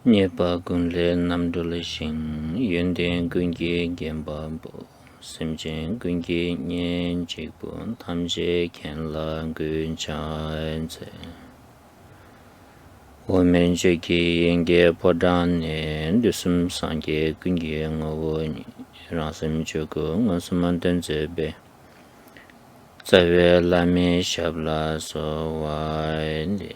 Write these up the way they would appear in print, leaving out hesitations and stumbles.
Nyepa kunle namdula shing, yunden kungi genpa bo, simchen kungi nyen chikpo, tamche kenla kun chan tse. Women cheki yenge podan ne, dusum sangye kungi ngogo ni, rasim choko ngasuman tenze be. Tsawe lami shabla so wa ne.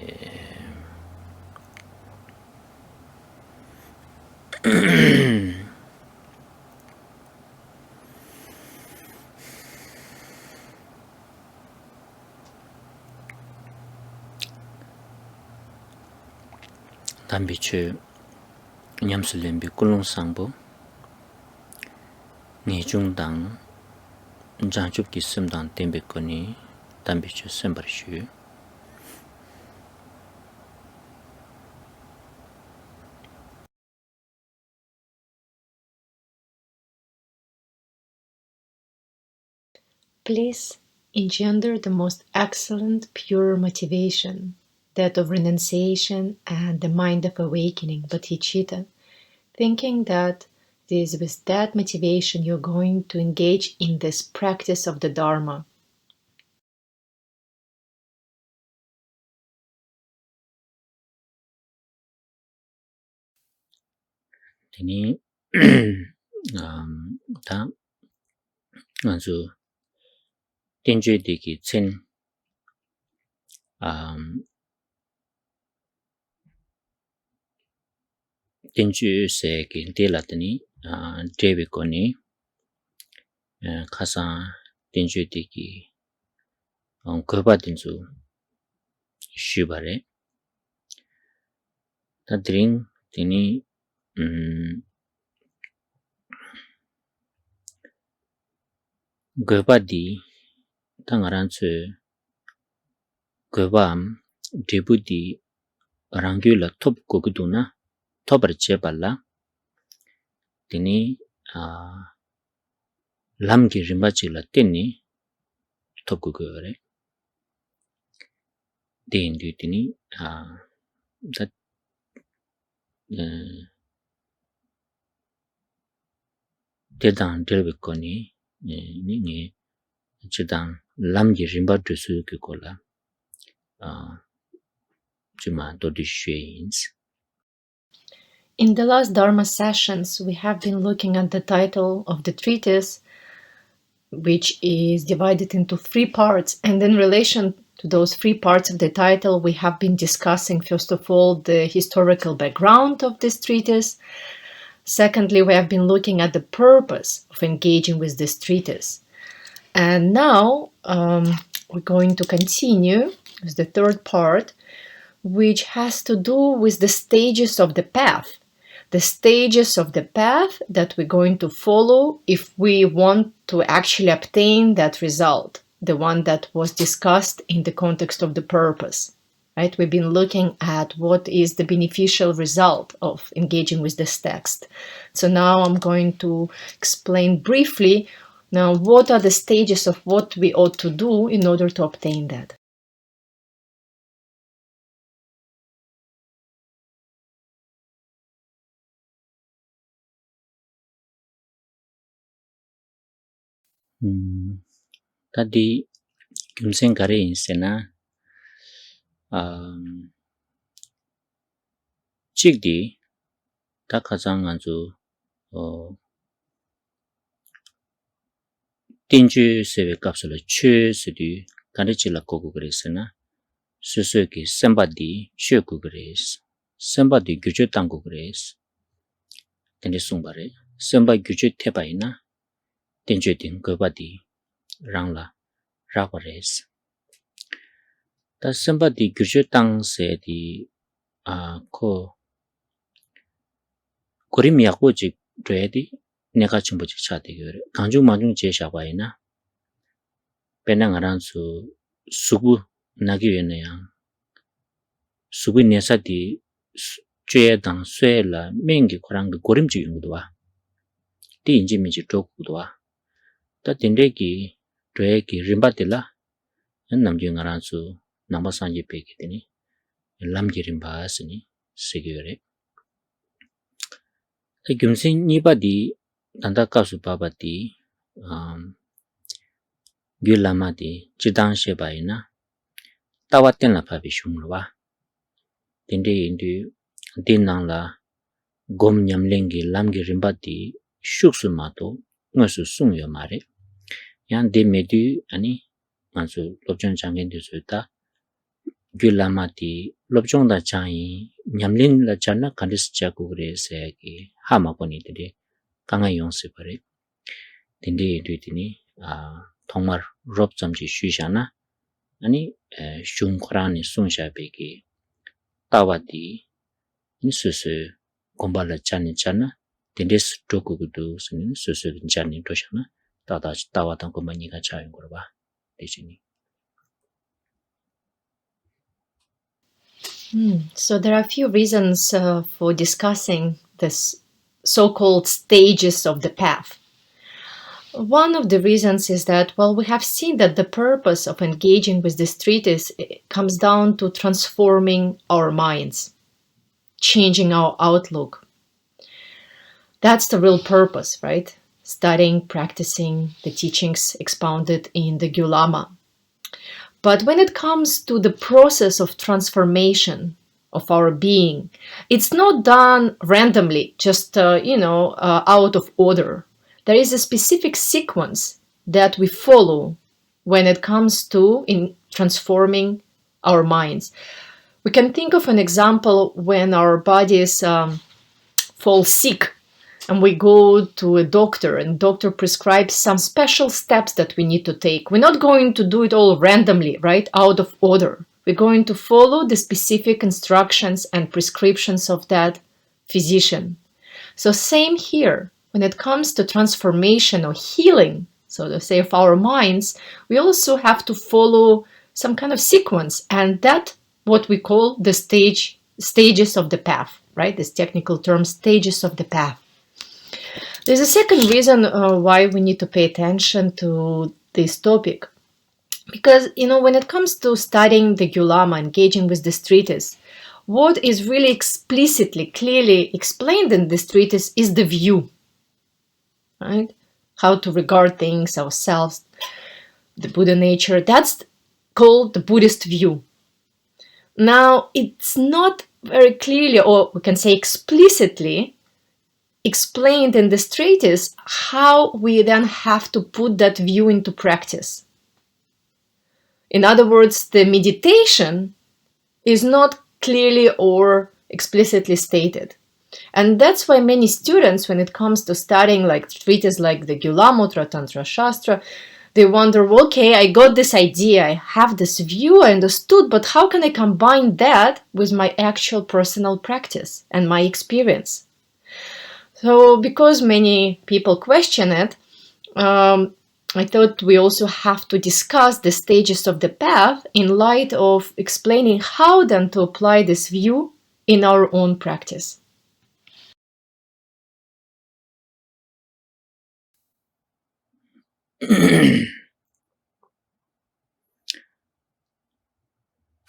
Tambichu nyamsulembi kulung sangbo nijung dang janchup ki simdang tembe koni tambichu sembarshu Please engender the most excellent pure motivation, that of renunciation and the mind of awakening, bodhicitta, thinking that it is with that motivation you're going to engage in this practice of the Dharma. teni ta anzu tenju diki tsen tenju se ki dela teni dewe koni khasa tenju diki goba tenju shubare ta dring teni goba di tangaranchu goba debu di rangyu la top kogudu na tobar chebala teni lamgi rimbachi la teni top kogore dendu teni that dedang delwe koni ni chidang lamgi rimba dusu kola chuma dodi shweins. In the last Dharma sessions, we have been looking at the title of the treatise, which is divided into 3 parts, and in relation to those 3 parts of the title, we have been discussing, first of all, the historical background of this treatise. Secondly, we have been looking at the purpose of engaging with this treatise. And now we're going to continue with the 3rd part, which has to do with the stages of the path. The stages of the path that we're going to follow if we want to actually obtain that result, the one that was discussed in the context of the purpose. Right? We've been looking at what is the beneficial result of engaging with this text. So now I'm going to explain briefly now what are the stages of what we ought to do in order to obtain that. Tadi kumsen kare insena chikdi ta khazang anzu tenju sewe kapsula chu sudu karichila kogu gresena susu ki sembadi chu gres sembadi gyuju tangu gres tende sungbare semba gyuju tebaina tenju ting gobadi rangla rakwares ta sembadi gyuju tang se di ko korim yakbo jik dwedi neka chumbo jik chade gyore kanjung manjung je shabaina pena ngaransu subu nagyo na yang subu nesa di chue dang sue la mengi korang korim jik yungudwa di inji minji chokudwa ta tende ki dwe ki rimba dila namgyo ngaransu namba sanje peki tini lamgi rimba asini sigyore Gyumsin nibadi tanda kapsu babadi Gyud Lama di jidang shebayi na tawa tenla pabi shungruwa. Tende indu dinang la gom nyamlengi lamgi rimbadi shuksu mato ngasu sungyo mare. Yang de medu ani ngansu lobchong changen di suita Gyud Lama di lobchong da changi nyamlin la chana kandis chakugre sayagi hama koni tende kanga yongsi pare. Tende indu tini thongmar rob chamchi shuishana ani shung khurani sungsha beki tawa di ni susu gomba la chani chana tende stoku gudu sini susu chani doshana tawa tang gomba niga chayong kurwa dechini. So there are a few reasons for discussing this so-called stages of the path. One of the reasons is that, well, we have seen that the purpose of engaging with this treatise comes down to transforming our minds, changing our outlook. That's the real purpose, right? Studying, practicing the teachings expounded in the Gyud Lama. But when it comes to the process of transformation of our being, it's not done randomly, just, out of order. There is a specific sequence that we follow when it comes to in transforming our minds. We can think of an example when our bodies fall sick and we go to a doctor and doctor prescribes some special steps that we need to take. We're not going to do it all randomly, right, out of order. We're going to follow the specific instructions and prescriptions of that physician. So same here. When it comes to transformation or healing, so to say, of our minds, we also have to follow some kind of sequence, and that what we call the stages of the path, right? This technical term, stages of the path. There's a second reason why we need to pay attention to this topic. Because, when it comes to studying the Gyud Lama, engaging with this treatise, what is really explicitly, clearly explained in this treatise is the view, right? How to regard things, ourselves, the Buddha nature. That's called the Buddhist view. Now, it's not very clearly, or we can say explicitly, explained in this treatise how we then have to put that view into practice. In other words, the meditation is not clearly or explicitly stated. And that's why many students, when it comes to studying like treatises like the Gyud Lama Tantra Shastra, they wonder, well, okay, I got this idea, I have this view, I understood, but how can I combine that with my actual personal practice and my experience? So because many people question it, I thought we also have to discuss the stages of the path in light of explaining how then to apply this view in our own practice.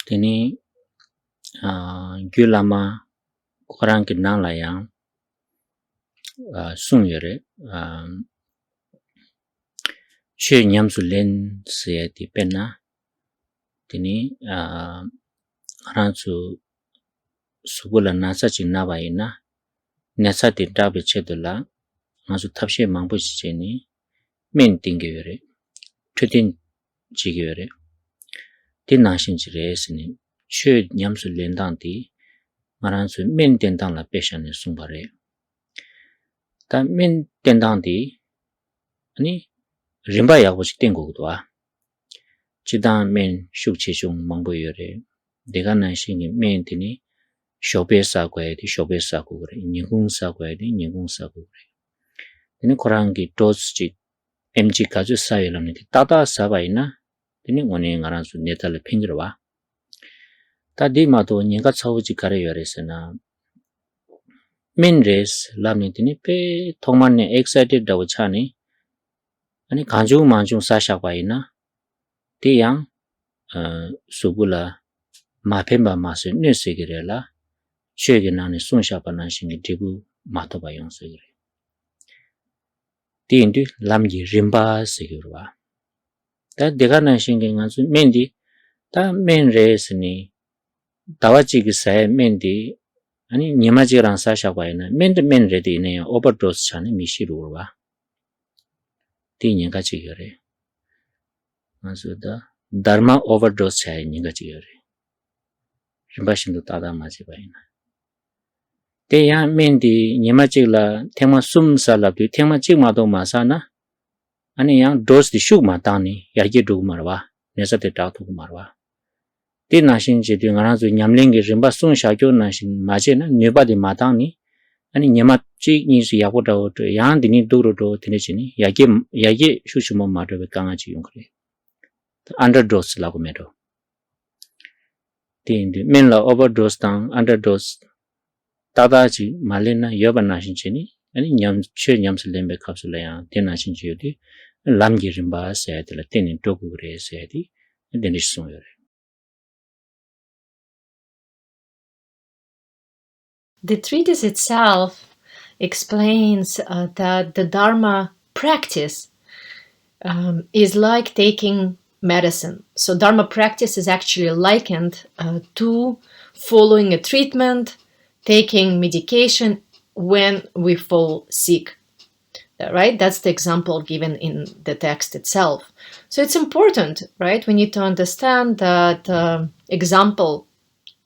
Tini Gyud Lama Khurang ki nang la yang sung yore she nyamsu len siya di penna tini Khurang subula nasa ching nabayi na nasa di dabi chedula ngasu tabshe mangpo chiche ni men tingi yore tutin chigi yore di nangshin chire sini she nyamsu len dang di Khurang men ten dang la pesha ni sungpa re ta men ten dang di ani rimba yagbo chik ten kukudwa chidang men shuk che chung mangpo yore dega nangshin ki men tini shobe sa kwaya di shobe sa kukure nyingung sa kwaya di nyingung sa kukure tini Khurang ki doz chik mg kazu sayo lamni di tata sabayi na tini ngone Khurang netala pingirwa ta di mato nyinga chawu chik kare yore se na men res lamni tini pe thongman ne excited dawa chani ani kanjung manjung sa shakwayi na di yang subula ma pemba ma se nyo segire la shwege nani sung shakwa na shingi dibu 마토바 용서그래. 디인디 람기 림바 세그와. 다 내가나 신경한수 맨디 다 맨레스니 다와지기 사에 맨디 아니 니마지랑 사샤바이나 맨드 맨레디네 오버도스 차네 미시루와. 디니가 지그래. 맞다. Dharma Overdose 차에 니가 지그래. 림바신도 따다 맞이 바이나. 대야 맨디 니마지라 테마 숨살라비 테마 찍마도 마사나 아니 양 도스디 슈마다니 야게 두마르와 네서데 다투마르와 티 나신지 딩아나주 냠랭게 림바 송샤교 나신 마제나 네바디 마다니 아니 니마지 니시 야보다오 양디니 도로도 티네지니 야게 슈슈모 마르베 강아지 용그래 underdose 라고 메도 티 맨라 overdose 당 underdose 다다지 말레나 여바나신치니 아니 냠체 냠슬렘베 캅슬레야 테나신치요디 람기림바 세야들 테닌 도구그레 세야디 데니스송요. The treatise itself explains that the Dharma practice is like taking medicine. So Dharma practice is actually likened to following a treatment, taking medication when we fall sick, right? That's the example given in the text itself. So it's important, right? We need to understand that example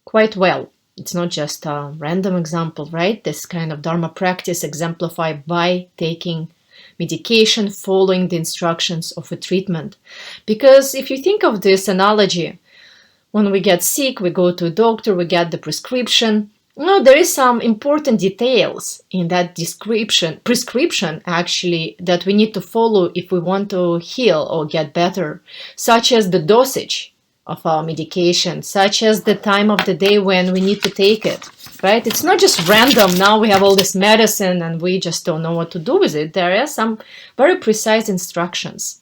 quite well. It's not just a random example, right? This kind of Dharma practice exemplified by taking medication, following the instructions of a treatment. Because if you think of this analogy, when we get sick, we go to a doctor, we get the prescription. No, there is some important details in that prescription actually, that we need to follow if we want to heal or get better, such as the dosage of our medication, such as the time of the day when we need to take it, right? It's not just random. Now we have all this medicine and we just don't know what to do with it. There are some very precise instructions.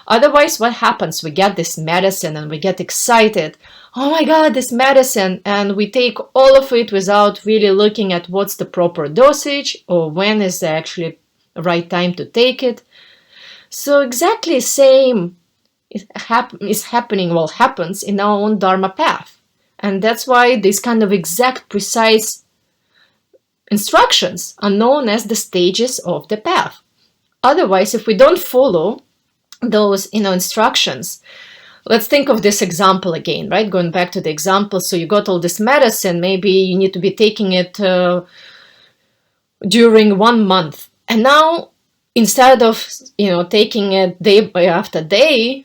Otherwise, what happens? We get this medicine and we get excited. Oh my God, this medicine. And we take all of it without really looking at what's the proper dosage or when is the actually right time to take it. So exactly same happens in our own Dharma path. And that's why these kind of exact, precise instructions are known as the stages of the path. Otherwise, if we don't follow those instructions, let's think of this example again, right? Going back to the example, so you got all this medicine, maybe you need to be taking it during 1 month, and now instead of taking it day after day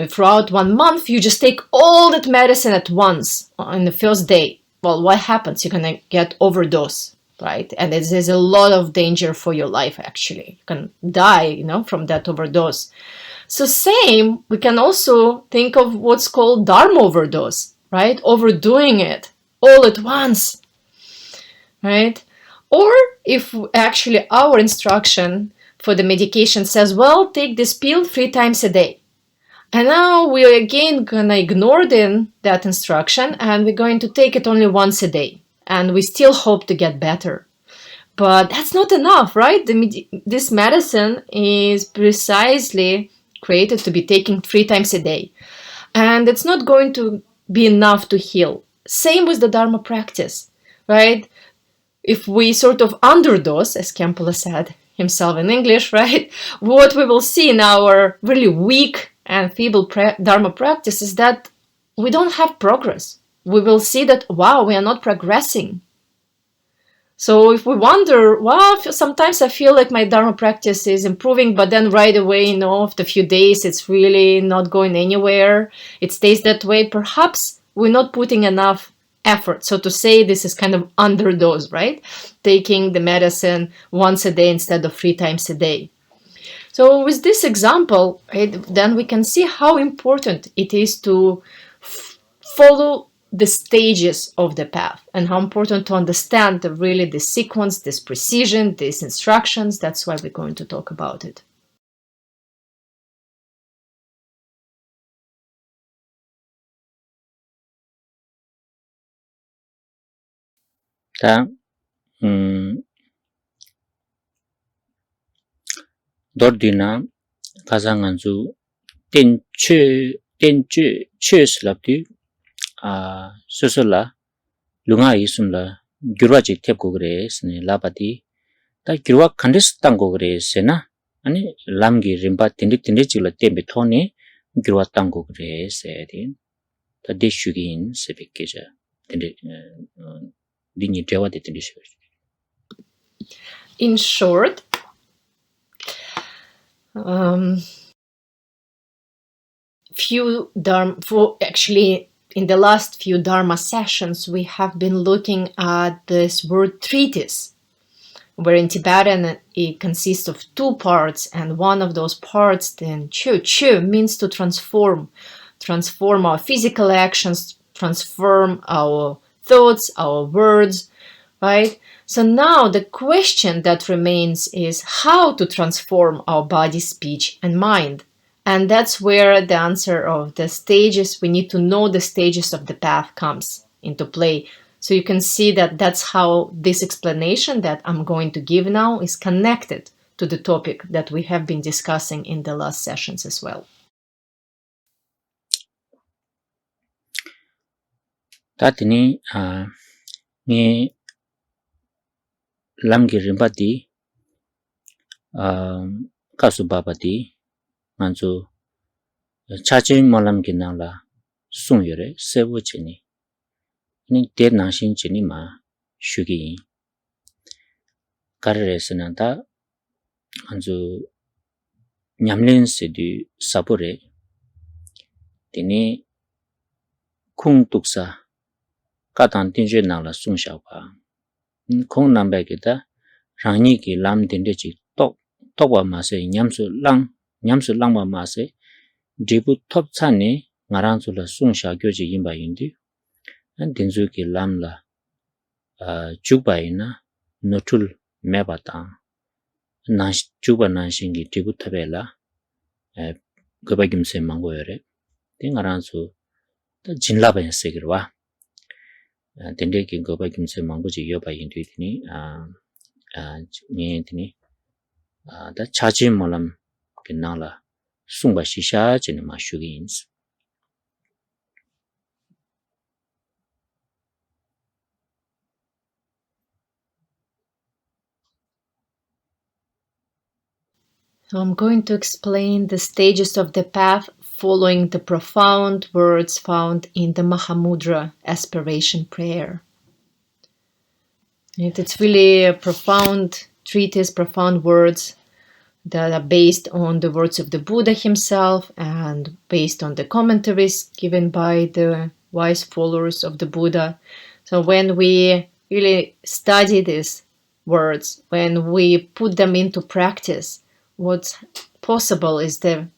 throughout 1 month, you just take all that medicine at once on the first day. Well, what happens? You're gonna get overdose, right? And there's a lot of danger for your life, actually. You can die, from that overdose. So same, we can also think of what's called Dharm Overdose, right? Overdoing it all at once, right? Or if actually our instruction for the medication says, well, take this pill 3 times a day. And now we're again gonna ignore that instruction and we're going to take it only once a day. And we still hope to get better. But that's not enough, right? This medicine is precisely created to be taken 3 times a day. And it's not going to be enough to heal. Same with the Dharma practice, right? If we sort of underdose, as Khenpo said himself in English, right? What we will see in our really weak and feeble Dharma practice is that we don't have progress. We will see that, wow, we are not progressing. So if we wonder, well, sometimes I feel like my Dharma practice is improving, but then right away, after a few days, it's really not going anywhere. It stays that way. Perhaps we're not putting enough effort. So to say this is kind of underdose, right? Taking the medicine once a day instead of 3 times a day. So with this example, then we can see how important it is to follow the stages of the path and how important to understand really the sequence, this precision, these instructions. That's why we're going to talk about it. 다 Dordina Kazanganzu Tenchu Slapti Susula Lunga Isumla Gyurwaji Tepgogres ne Labati Ta Gyurwa Kandis Tangogres na Ani Lamgi Rimba Tindichula Tembetoni Gyurwa Tangogres edin Ta Deshugin Sepikeja Dini Jawa de Tindishu. In short, actually in the last few Dharma sessions we have been looking at this word treatise, where in Tibetan it consists of two parts, and one of those parts, then chu means to transform our physical actions, transform our thoughts, our words, right? So now the question that remains is how to transform our body, speech, and mind. And that's where the answer of the stages, we need to know the stages of the path comes into play. So you can see that that's how this explanation that I'm going to give now is connected to the topic that we have been discussing in the last sessions as well. Tatini ni lamgi rimbati kasubabati manzo chachin molamgi nangla sungyore sewo chini ni de nangshin chini ma shugi karare sananta manzo nyamlen sedu sabure tini kung tuksa katan tinje nangla sungshawa kung namba kita rangi ki lam tinde chi tokwa mase nyamsu langwa mase dribu top chani ngarangsu la sungsha gyoji yinba yindi an dinzu ki lam la chukba ina notul meba tang chukba nanshingi dribu tabe la goba gimse mango yore di ngarangsu jinlaba yin sekirwa dinde ki goba gimse mango ji yoba yindi dini dini da chaji molam ki nangla sungba shisha jini ma shugi yinsi. So I'm going to explain the stages of the path following the profound words found in the Mahamudra Aspiration prayer. It's really a profound treatise, profound words that are based on the words of the Buddha himself and based on the commentaries given by the wise followers of the Buddha. So when we really study these words, when we put them into practice, what's possible is the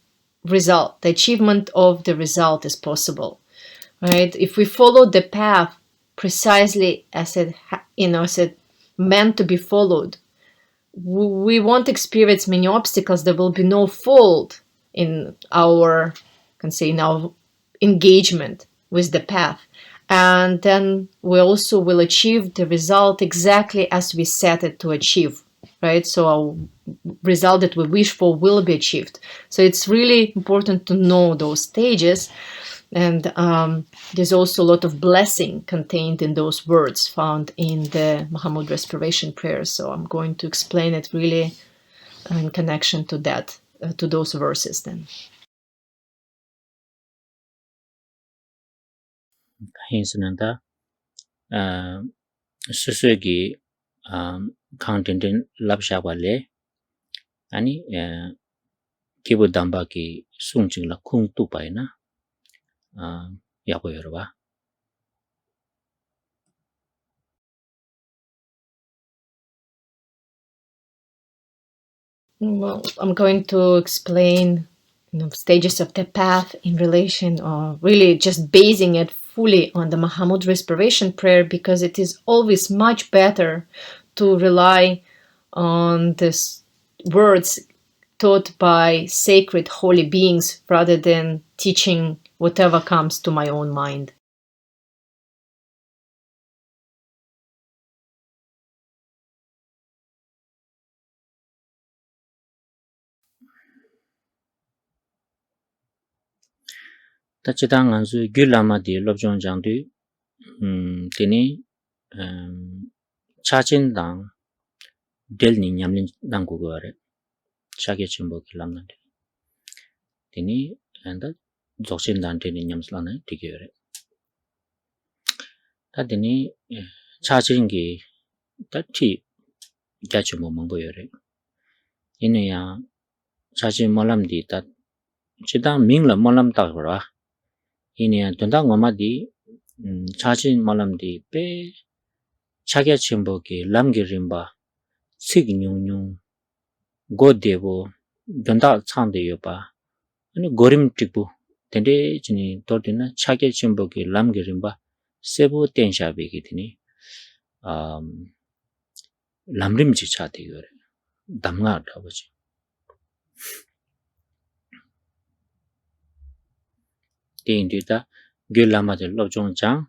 result. The achievement of the result is possible, right? If we follow the path precisely as it meant to be followed, we won't experience many obstacles. There will be no fault in our, in our engagement with the path, and then we also will achieve the result exactly as we set it to achieve, right? So our result that we wish for will be achieved. So it's really important to know those stages. And there's also a lot of blessing contained in those words found in the Mahamudra Respiration prayer. So I'm going to explain it really in connection to that, to those verses then. Hinsananda susugi counting labshawale ani kibu damba ki sungching la kung tupai na yako yorwa. Well, I'm going to explain stages of the path in relation, or really just basing it fully on the Mahamudra Respiration prayer, because it is always much better to rely on these words taught by sacred holy beings rather than teaching whatever comes to my own mind. Tachidang anzu Gyud Lama di lobjong jangdu tini chachin dang del ni nyamlin dang gugare chage chimbo ki lamna tini anda zokshin dang tini nyamslana digere ta tini chachin gi ta ti gyachimbo mangbo yore ine ya chachin molam di ta chidang mingla molam ta gora ine ya tunda ngoma di chachin molam di pe chage chimbo ki lamgi rimba sik nyung go devo danda changde yoba ani gorim tikbu tende chini tordina chage chimbo ki lamgi rimba sebu tensha begi tini lamrim chi chate yore damga tabaji tindi ta Gyud Lama de lobjong chang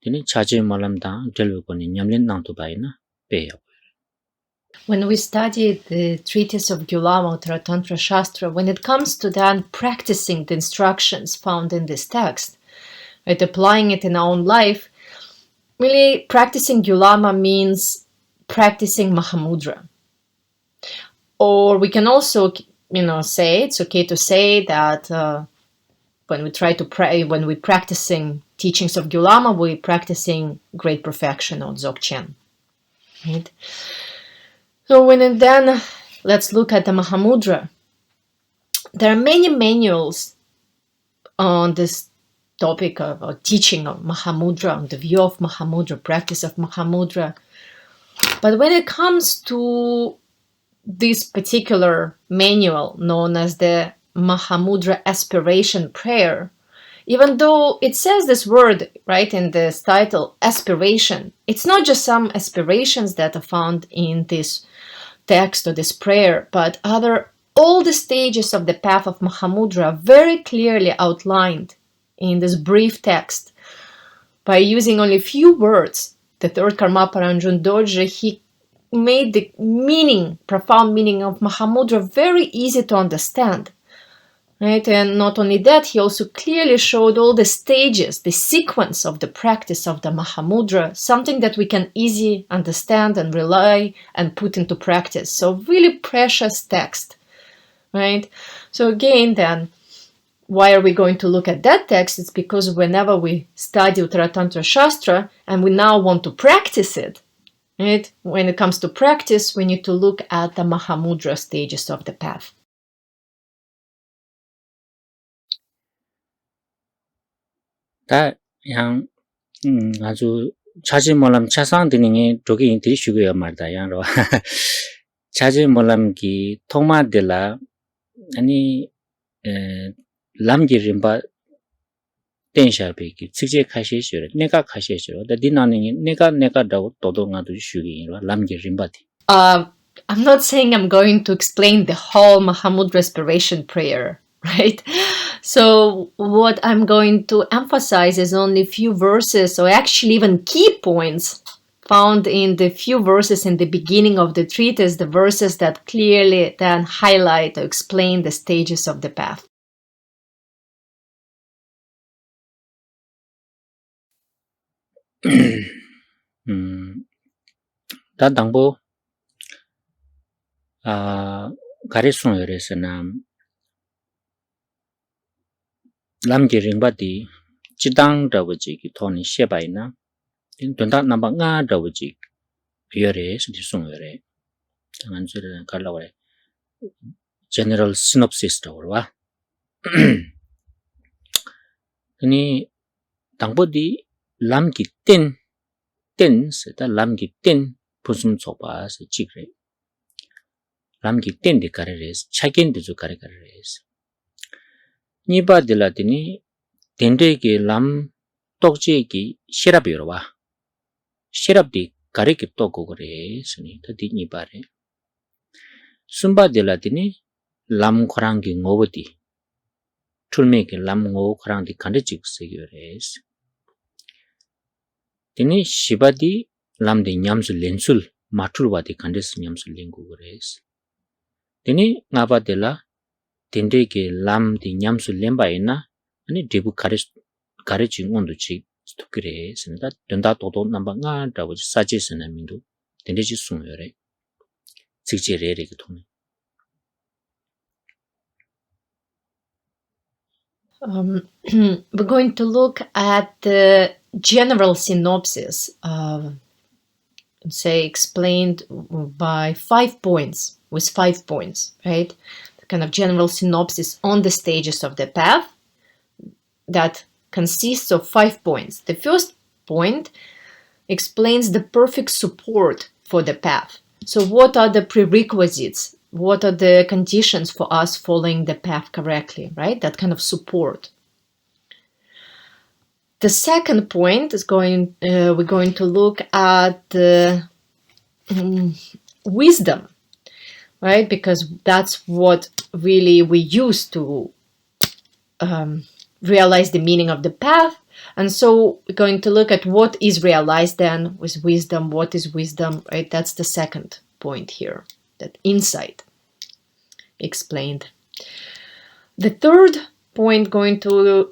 tini chaje malam dang delwe koni nyamlin nang tu bai na pe yo. When we study the Treatise of Gyud Lama, Uttaratantra Shastra, when it comes to then practicing the instructions found in this text, right, applying it in our own life, really practicing Gyud Lama means practicing Mahamudra. Or we can also, say, it's okay to say that when we try to pray, when we're practicing teachings of Gyud Lama, we're practicing great perfection or Dzogchen, right? So then let's look at the Mahamudra. There are many manuals on this topic of teaching of Mahamudra, on the view of Mahamudra, practice of Mahamudra. But when it comes to this particular manual known as the Mahamudra Aspiration Prayer, even though it says this word right in this title, aspiration, it's not just some aspirations that are found in this text or this prayer, but all the stages of the path of Mahamudra very clearly outlined in this brief text. By using only a few words, the third Karmapa Ranjun Dorje, he made the profound meaning of Mahamudra very easy to understand. Right? And not only that, he also clearly showed all the stages, the sequence of the practice of the Mahamudra, something that we can easily understand and rely and put into practice. So really precious text, right? So again, then, why are we going to look at that text? It's because whenever we study Uttaratantra Shastra and we now want to practice it, right? When it comes to practice, we need to look at the Mahamudra stages of the path. 다 yang 아주 chaje molam chasang dini dogi intri shugo marda yang ro chaje molam ki thongma dela ani lamgi rimba tensha be ki chije khashi shore neka khashi shore da dinani neka da todo nga du shugi ro lamgi rimba ti I'm not saying I'm going to explain the whole Mahamudra Respiration prayer, right? So what I'm going to emphasize is only a few verses, or actually even key points found in the few verses in the beginning of the treatise, the verses that clearly then highlight or explain the stages of the path. 다 당보 가리송 열에서나 lamgi ringba di chidang dawaji ki thoni shebaina in tunda namba nga dawaji yore sudi sung yore tangan zure kalawre general synopsis dawarwa ini tangbo di lamgi ten seta lamgi ten pusum choba se chigre lamgi ten di kareres chagen di zu kareres nipa dilatini tende ki lam tokje ki sherab yorwa sherab di kare ki toko gore suni tadi nipa re sumba dilatini lam khurang ki ngobo di tulme ki lam ngobo khurang di kande chik se yores tini shiba di lam di nyamsu lensul matulwa di kande se nyamsu lengu gores tini ngaba dila tende ke lam di nyamsu lemba ina 아니 대부 가르친 온도 지 스토크레 선다 된다 도도 남방아 라고 사지스는 민도 된대지 숨여래 직제래래 그 통. We're going to look at the general synopsis, say explained by 5 points, with 5 points, right? The kind of general synopsis on the stages of the path that consists of 5 points. The first point explains the perfect support for the path. So what are the prerequisites? What are the conditions for us following the path correctly, right? That kind of support. The second point is we're going to look at wisdom, right? Because that's what really we use to realize the meaning of the path. And so we're going to look at what is realized then with wisdom. What is wisdom, right? That's the second point here, that insight explained. The third point going to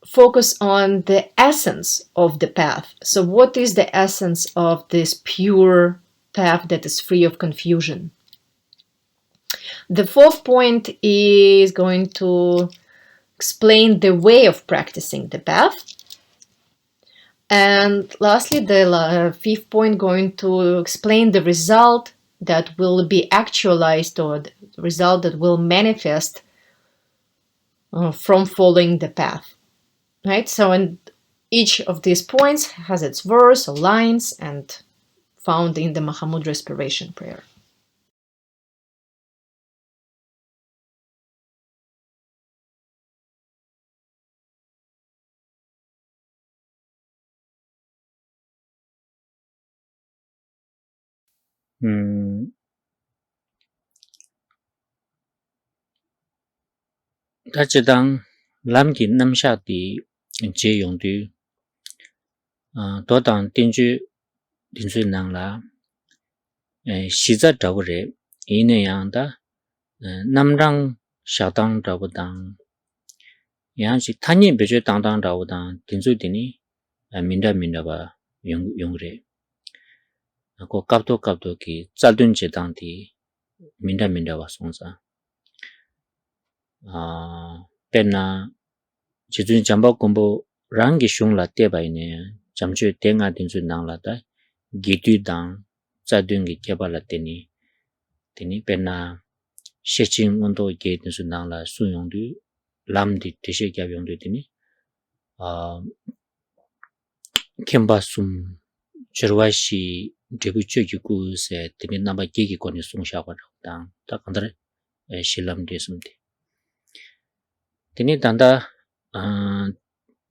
focus on the essence of the path. So what is the essence of this pure path that is free of confusion? The fourth point is going to explain the way of practicing the path. And lastly, the fifth point going to explain the result that will be actualized, or the result that will manifest from following the path, right? So in each of these points has its verse or lines and found in the Mahamudra Aspiration prayer. 다지당 람기 남샤디 제용도 도당 딘주낭라 시자 더브레 이내양다 남랑 샤당 더브당 양시 탄이 베제 당당 더브당 딘주디니 민다바 용래 고 갑도기 짤든 제당디 민다와 송사 penna chijun jamba kombo rangi shungla tebaine jamchu tenga dinsu nangla ta gitu dang chadung gi kebala teni penna sheching ondo ge dinsu nangla suyongdu lamdi teshe gyab yongdu teni kemba sum jerwashi debu chogiku se teni namba gegi koni sungsha kwa dang ta kandare shilam desumde teni danda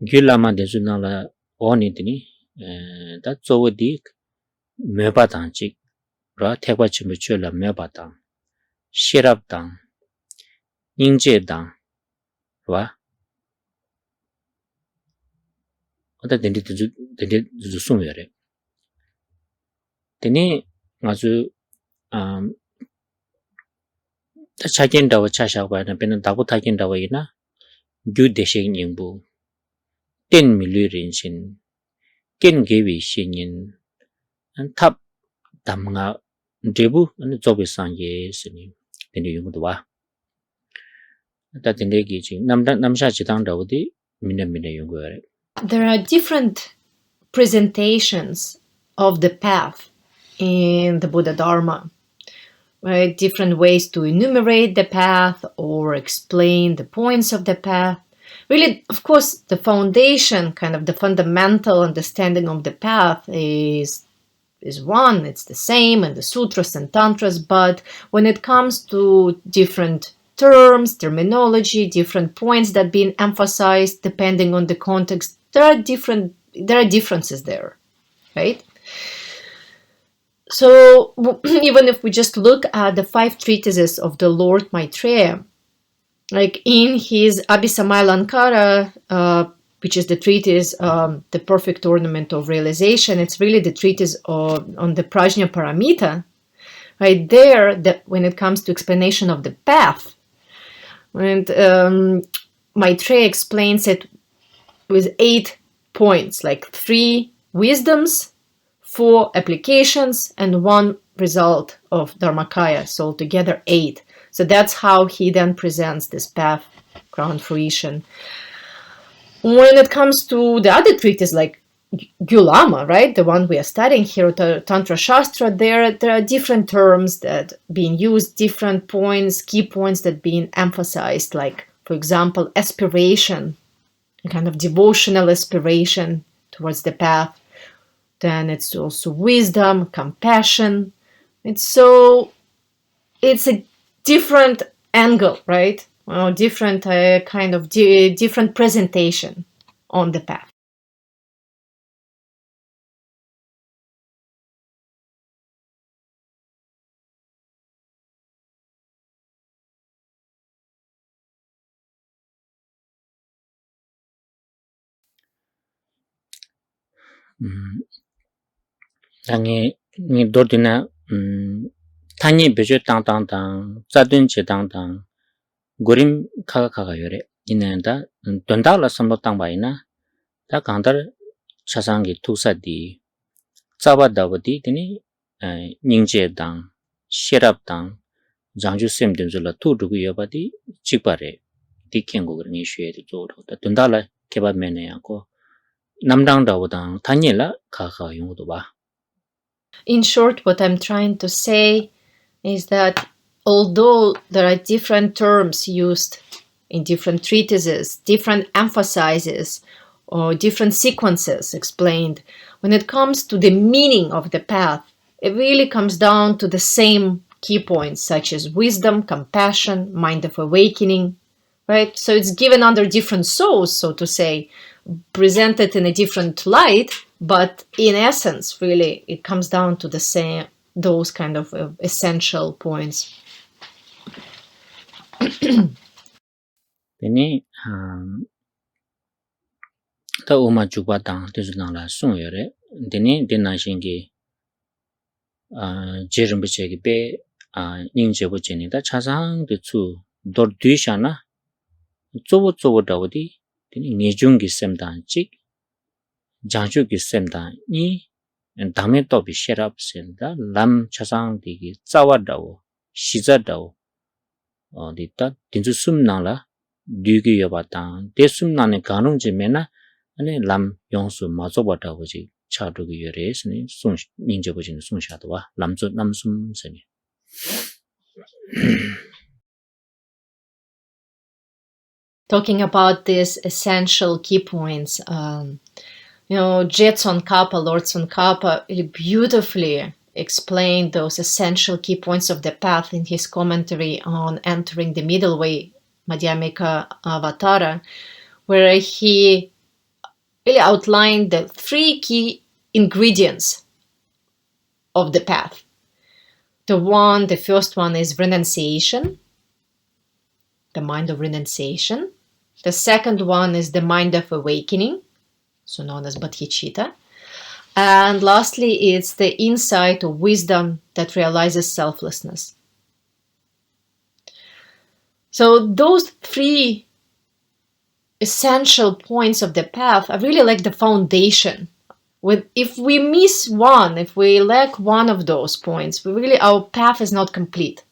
Gyud Lama desu nangla oni teni da zowo di meba dang chik ra tekwa chimbo chwe la meba dang shirab dang nyingje dang ra oda dende zuzu sumo yore teni nga zu da chagen dawa chashakwa na pena dago tagen dawa ina Gyud desheng yingbu ten milu rinshin ken gewi shenyin tab damnga debu zobe sangye sini tende yungudwa da tende gi namsha chitang dawdi mina yungu yore. There are different presentations of the path in the Buddha Dharma, right? Different ways to enumerate the path or explain the points of the path. Really, of course, the foundation, kind of the fundamental understanding of the path is one, it's the same in the sutras and tantras, but when it comes to different terms, terminology, different points that being emphasized depending on the context, there are differences there, right? So even if we just look at the 5 treatises of the Lord Maitreya, like in his Abhisamaya-Lankara, which is the treatise, the perfect ornament of realization, it's really the treatise on the Prajna Paramita, right there, that when it comes to explanation of the path, and Maitreya explains it with 8 points, like 3 wisdoms, 4 applications, and 1 result of Dharmakaya, so altogether 8. So that's how he then presents this path, ground fruition. When it comes to the other treatises, like Gyud Lama, right, the one we are studying here, the Tantra Shastra, there are different terms that being used, different points, key points that being emphasized, like, for example, aspiration, a kind of devotional aspiration towards the path. Then it's also wisdom, compassion. It's a different angle, right? Well, different kind of different presentation on the path. 당에 도드나 타니 베제 땅땅땅 짜든지 땅땅 고림 카가카가 요래 이내다 돈달라 선보 땅바이나 다 강달 차상기 투사디 짜바다버디 드니 닝제당 시랍당 장주 셈된줄라 투두고 여바디 직바레 디켄고 그러니 쉐디 조로 돈달라 개바메네야고 남당다보다 타니라 카가 용도 봐. In short, what I'm trying to say is that although there are different terms used in different treatises, different emphases, or different sequences explained, when it comes to the meaning of the path, it really comes down to the same key points, such as wisdom, compassion, mind of awakening, right? So it's given under different souls, so to say, presented in a different light, but in essence, really, it comes down to the same, those kind of essential points. Then, the Uma Jubatan, Tizunala Sungere, Deni, Denashingi, Gyurme be, Ninjabujeni, that Chazang, the two, Dordishana, Zobo Dawdi, Nijungi Semdan Chik, Janjugi Semdan Ni, and Dameto be shut up Senda, Lam Chazang, the Zawadao, Shizadao, or the Tinjusum Nala, Dugi Yabatan, Desum Nane Ganum Jimena, and Lam Yonsu Mazobata was a Chadugi race, and soon Ninjabujin Sunshadwa, Lamzo Namsum Seni. Talking about these essential key points, Jetson Kappa, Lord Tsongkhapa, really beautifully explained those essential key points of the path in his commentary on entering the middle way, Madhyamika Avatara, where he really outlined the 3 key ingredients of the path. The first one is renunciation, the mind of renunciation. The second one is the mind of awakening, so known as bodhicitta. And lastly, it's the insight or wisdom that realizes selflessness. So those 3 essential points of the path are really like the foundation. If we miss one, if we lack one of those points, our path is not complete.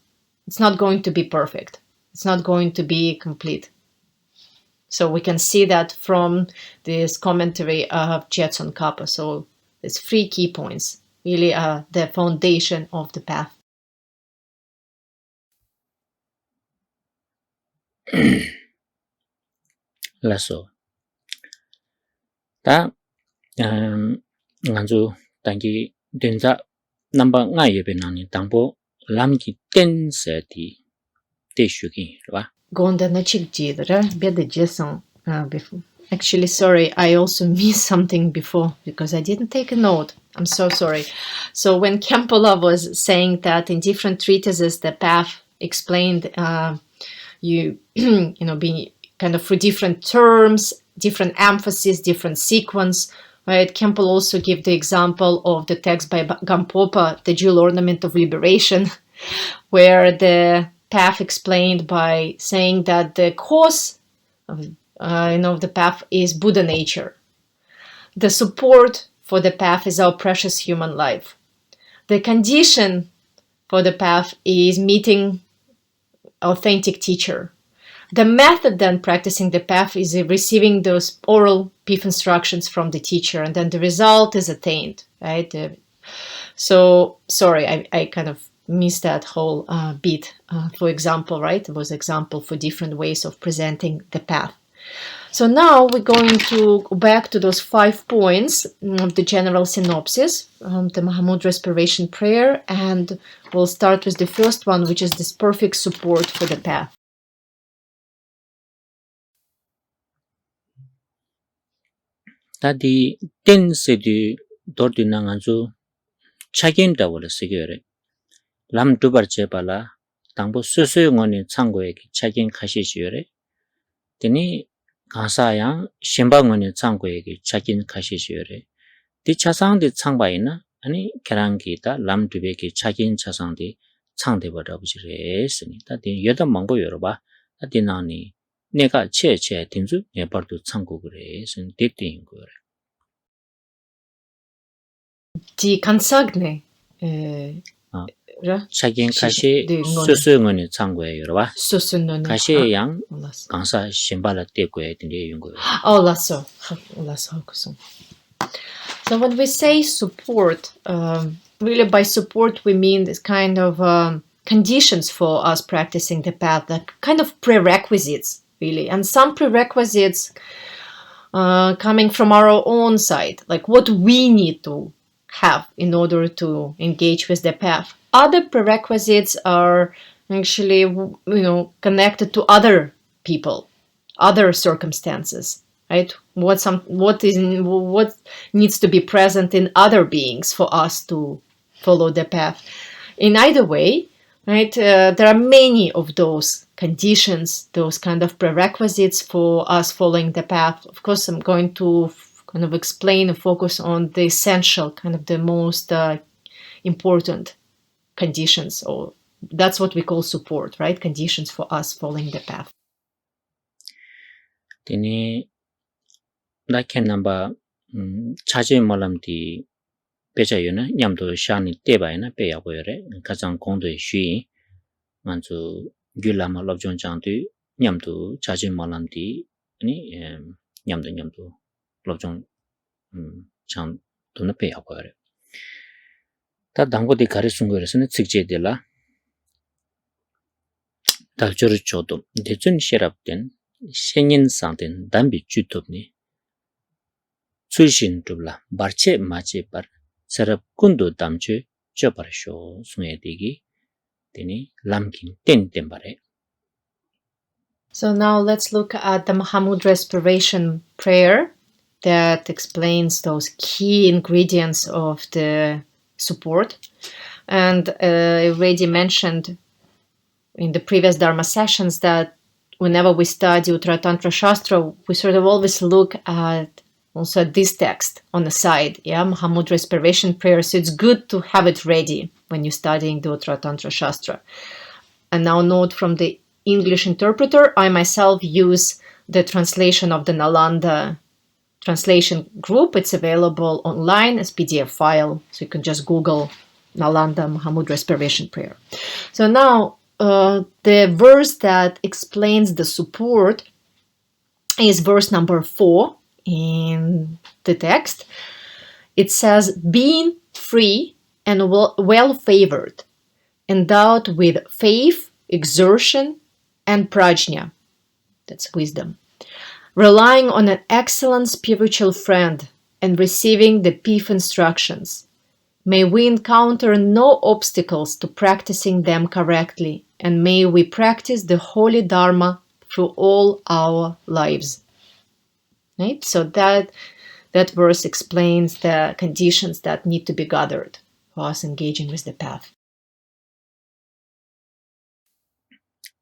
It's not going to be perfect. It's not going to be complete. So we can see that from this commentary of Jetson Kappa. So it's 3 key points, really are the foundation of the path. Lasso. Ta nganzu tangi denza number ngai benani tangbo lamki tense di teshugi, right? Gonda na chikjidra beda Jetson before. Actually, sorry, I also missed something before because I didn't take a note. I'm so sorry. So when Khenpo was saying that in different treatises the path explained being kind of through different terms, different emphasis, different sequence, right? Khenpo also gave the example of the text by Gampopa, the Jewel Ornament of Liberation, where the path explained by saying that the cause the path is Buddha nature. The support for the path is our precious human life. The condition for the path is meeting authentic teacher. The method then practicing the path is receiving those oral PIF instructions from the teacher, and then the result is attained, right? So, sorry, I kind of missed that whole bit. For example, right? It was example for different ways of presenting the path. So now we're going to go back to those 5 points of the general synopsis, the Mahamudra Respiration prayer, and we'll start with the first one, which is this perfect support for the path. 다디 텐세디 도르디나 간주 차긴다 원래 시게래 람 두버제 발라 당보 수수용원이 창고에 차긴 가시시요래 되니 가사양 신방원이 창고에 차긴 가시시요래 디 차상디 창바이나 아니 계란기다 람 두베기 차긴 차상디 창대버라부지래 했으니 다디 여다 망고 열어봐 다디 나니 내가 체체 딘주 내버도 창고 그래 선 딕딩 거래 Die Kansagne. 차긴 가시 수수응원이 창고에 열어봐 가시 양 강사 신발을 떼고 했더니 연구 lasso. So when we say support, really by support we mean this kind of conditions for us practicing the path, like kind of prerequisites, really. And some prerequisites coming from our own side, like what we need to have in order to engage with the path. Other prerequisites are actually, connected to other people, other circumstances, right? What needs to be present in other beings for us to follow the path. In either way, right? There are many of those conditions, those kind of prerequisites for us following the path. Of course, I'm going to kind of explain and focus on the essential, kind of the most important conditions, or that's what we call support, right? Conditions for us following the path. 되니 나케 넘버 차제 몰람디 배자요나 냠도 샤니 때바이나 배야고요래 가장 공도의 쉬 만주 귤라마 럽존장도 냠도 차제 몰람디 아니 냠도 럽존 장 돈을 배야고요래 다 당고디 가르친 거에서는 직제되라 달저를 줘도 대전 셰랍된 생인상된 담비 주톱니 출신 둘라 바체 마체바 서럽 군도 담주 줘버쇼 숭에디기 되니 람긴 땡땡바래. So now let's look at the Mahamudra Respiration prayer that explains those key ingredients of the support. And I already mentioned in the previous Dharma sessions that whenever we study Uttara Tantra Shastra, we sort of always look at also this text on the side, Mahamudra Respiration prayer. So it's good to have it ready when you're studying the Uttara Tantra Shastra. And now note from the English interpreter, I myself use the translation of the Nalanda translation group. It's available online as PDF file, so you can just Google Nalanda Mahamudra Respiration prayer. So now the verse that explains the support is verse number 4 in the text. It says, being free and well-favored, endowed with faith, exertion, and prajna, that's wisdom, relying on an excellent spiritual friend and receiving the PIF instructions, may we encounter no obstacles to practicing them correctly, and may we practice the holy Dharma through all our lives. Right? So that verse explains the conditions that need to be gathered for us engaging with the path.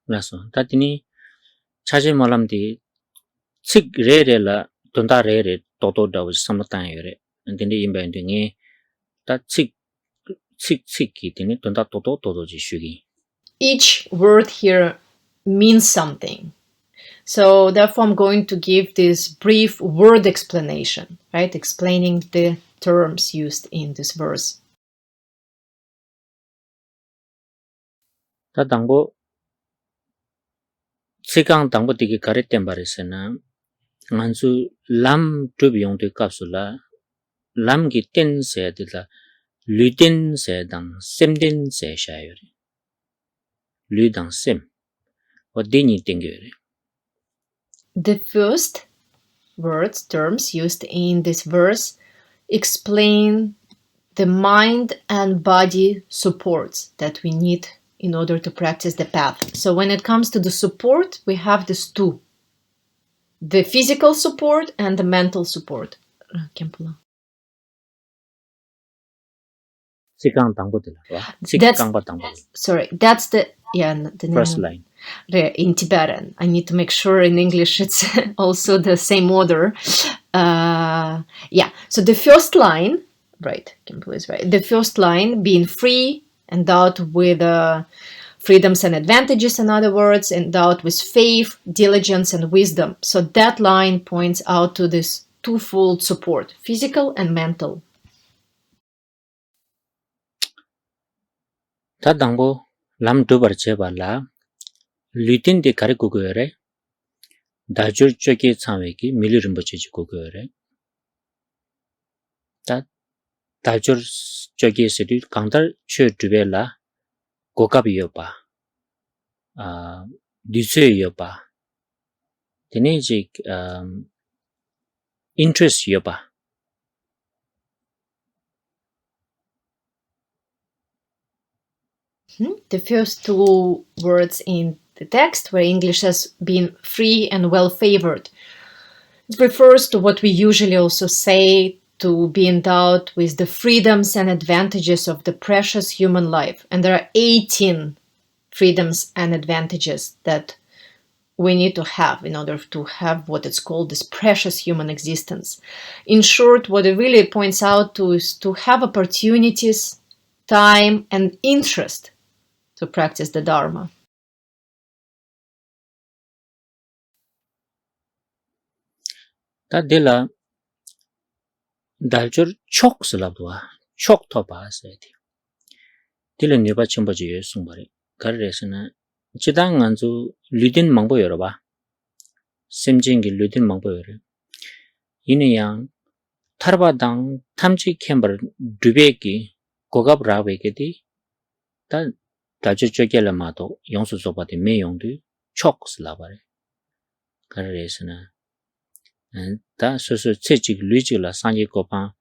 그래서 다디니 차제 몰람디 칙 레레라 돈다 레레 도도다고 삼다요래 근데 임바인딩이 칙칙이 되니 돈다 도도도지 슈기 Each word here means something. So therefore I'm going to give this brief word explanation, right? Explaining the terms used in this verse. 다 당보 세강 당보 되게 가르된 바랬으나 안수 람 드비용도 값을라 람기 땐세들라 류된세당 셈된세샤요리 류당 셈 어디니 땡겨요리 The first words, terms used in this verse explain the mind and body supports that we need in order to practice the path. So when it comes to the support, we have these two, the physical support and the mental support. Khenpo. 세강 당보들라 세강과 당보 Sorry, that's the first line in Tibetan. I need to make sure in English it's also the same order. So the first line, right, Khenpo is right. The first line being free, endowed with freedoms and advantages, in other words, endowed with faith, diligence, and wisdom. So that line points out to this twofold support, physical and mental. 다 당보 람 두버 제발라 류된데 가르고 그래 다줄 쪽에 참외기 밀리름 버치지 그래 다 다줄 쪽에 세리 강달 쳐 두벨라 고갑이요 봐 리세요 봐 데네지 인트레스요 봐 The first two words in the text where English has been free and well-favored. It refers to what we usually also say, to be endowed with the freedoms and advantages of the precious human life. And there are 18 freedoms and advantages that we need to have in order to have what is called this precious human existence. In short, what it really points out to is to have opportunities, time, and interest to practice the Dharma. 다들라 달줄 촉슬라도와 촉토 바세디 딜은 네바 첨버지 예송바리 가르레스나 지당 안주 류딘 망보 열어봐 셈징기 류딘 망보 열어 이내양 타르바당 탐지 캠버 두베기 고갑 라베게디 다 달줄 쪽에라마도 용수 소바디 매용도 촉슬라바리 가르레스나 다 소소 체직 류지라 상기 고파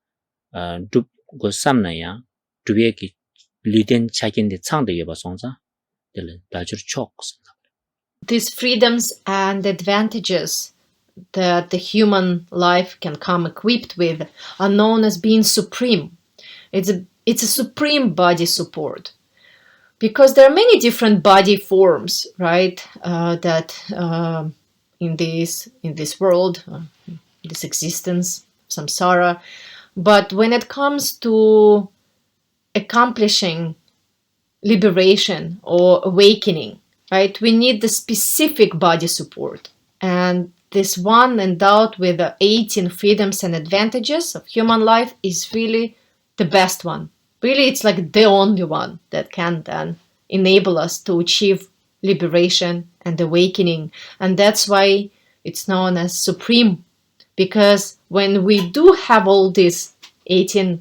두고 삼나야 두베기 류딘 차긴데 창데 예바 송자 딜은 달줄 촉슬라 These freedoms and advantages that the human life can come equipped with are known as being supreme. It's a supreme body support. Because there are many different body forms, right, that in this world, this existence, samsara. But when it comes to accomplishing liberation or awakening, right, we need the specific body support. And this one endowed with the 18 freedoms and advantages of human life is really the best one. Really, it's like the only one that can then enable us to achieve liberation and awakening. And that's why it's known as supreme. Because when we do have all these 18,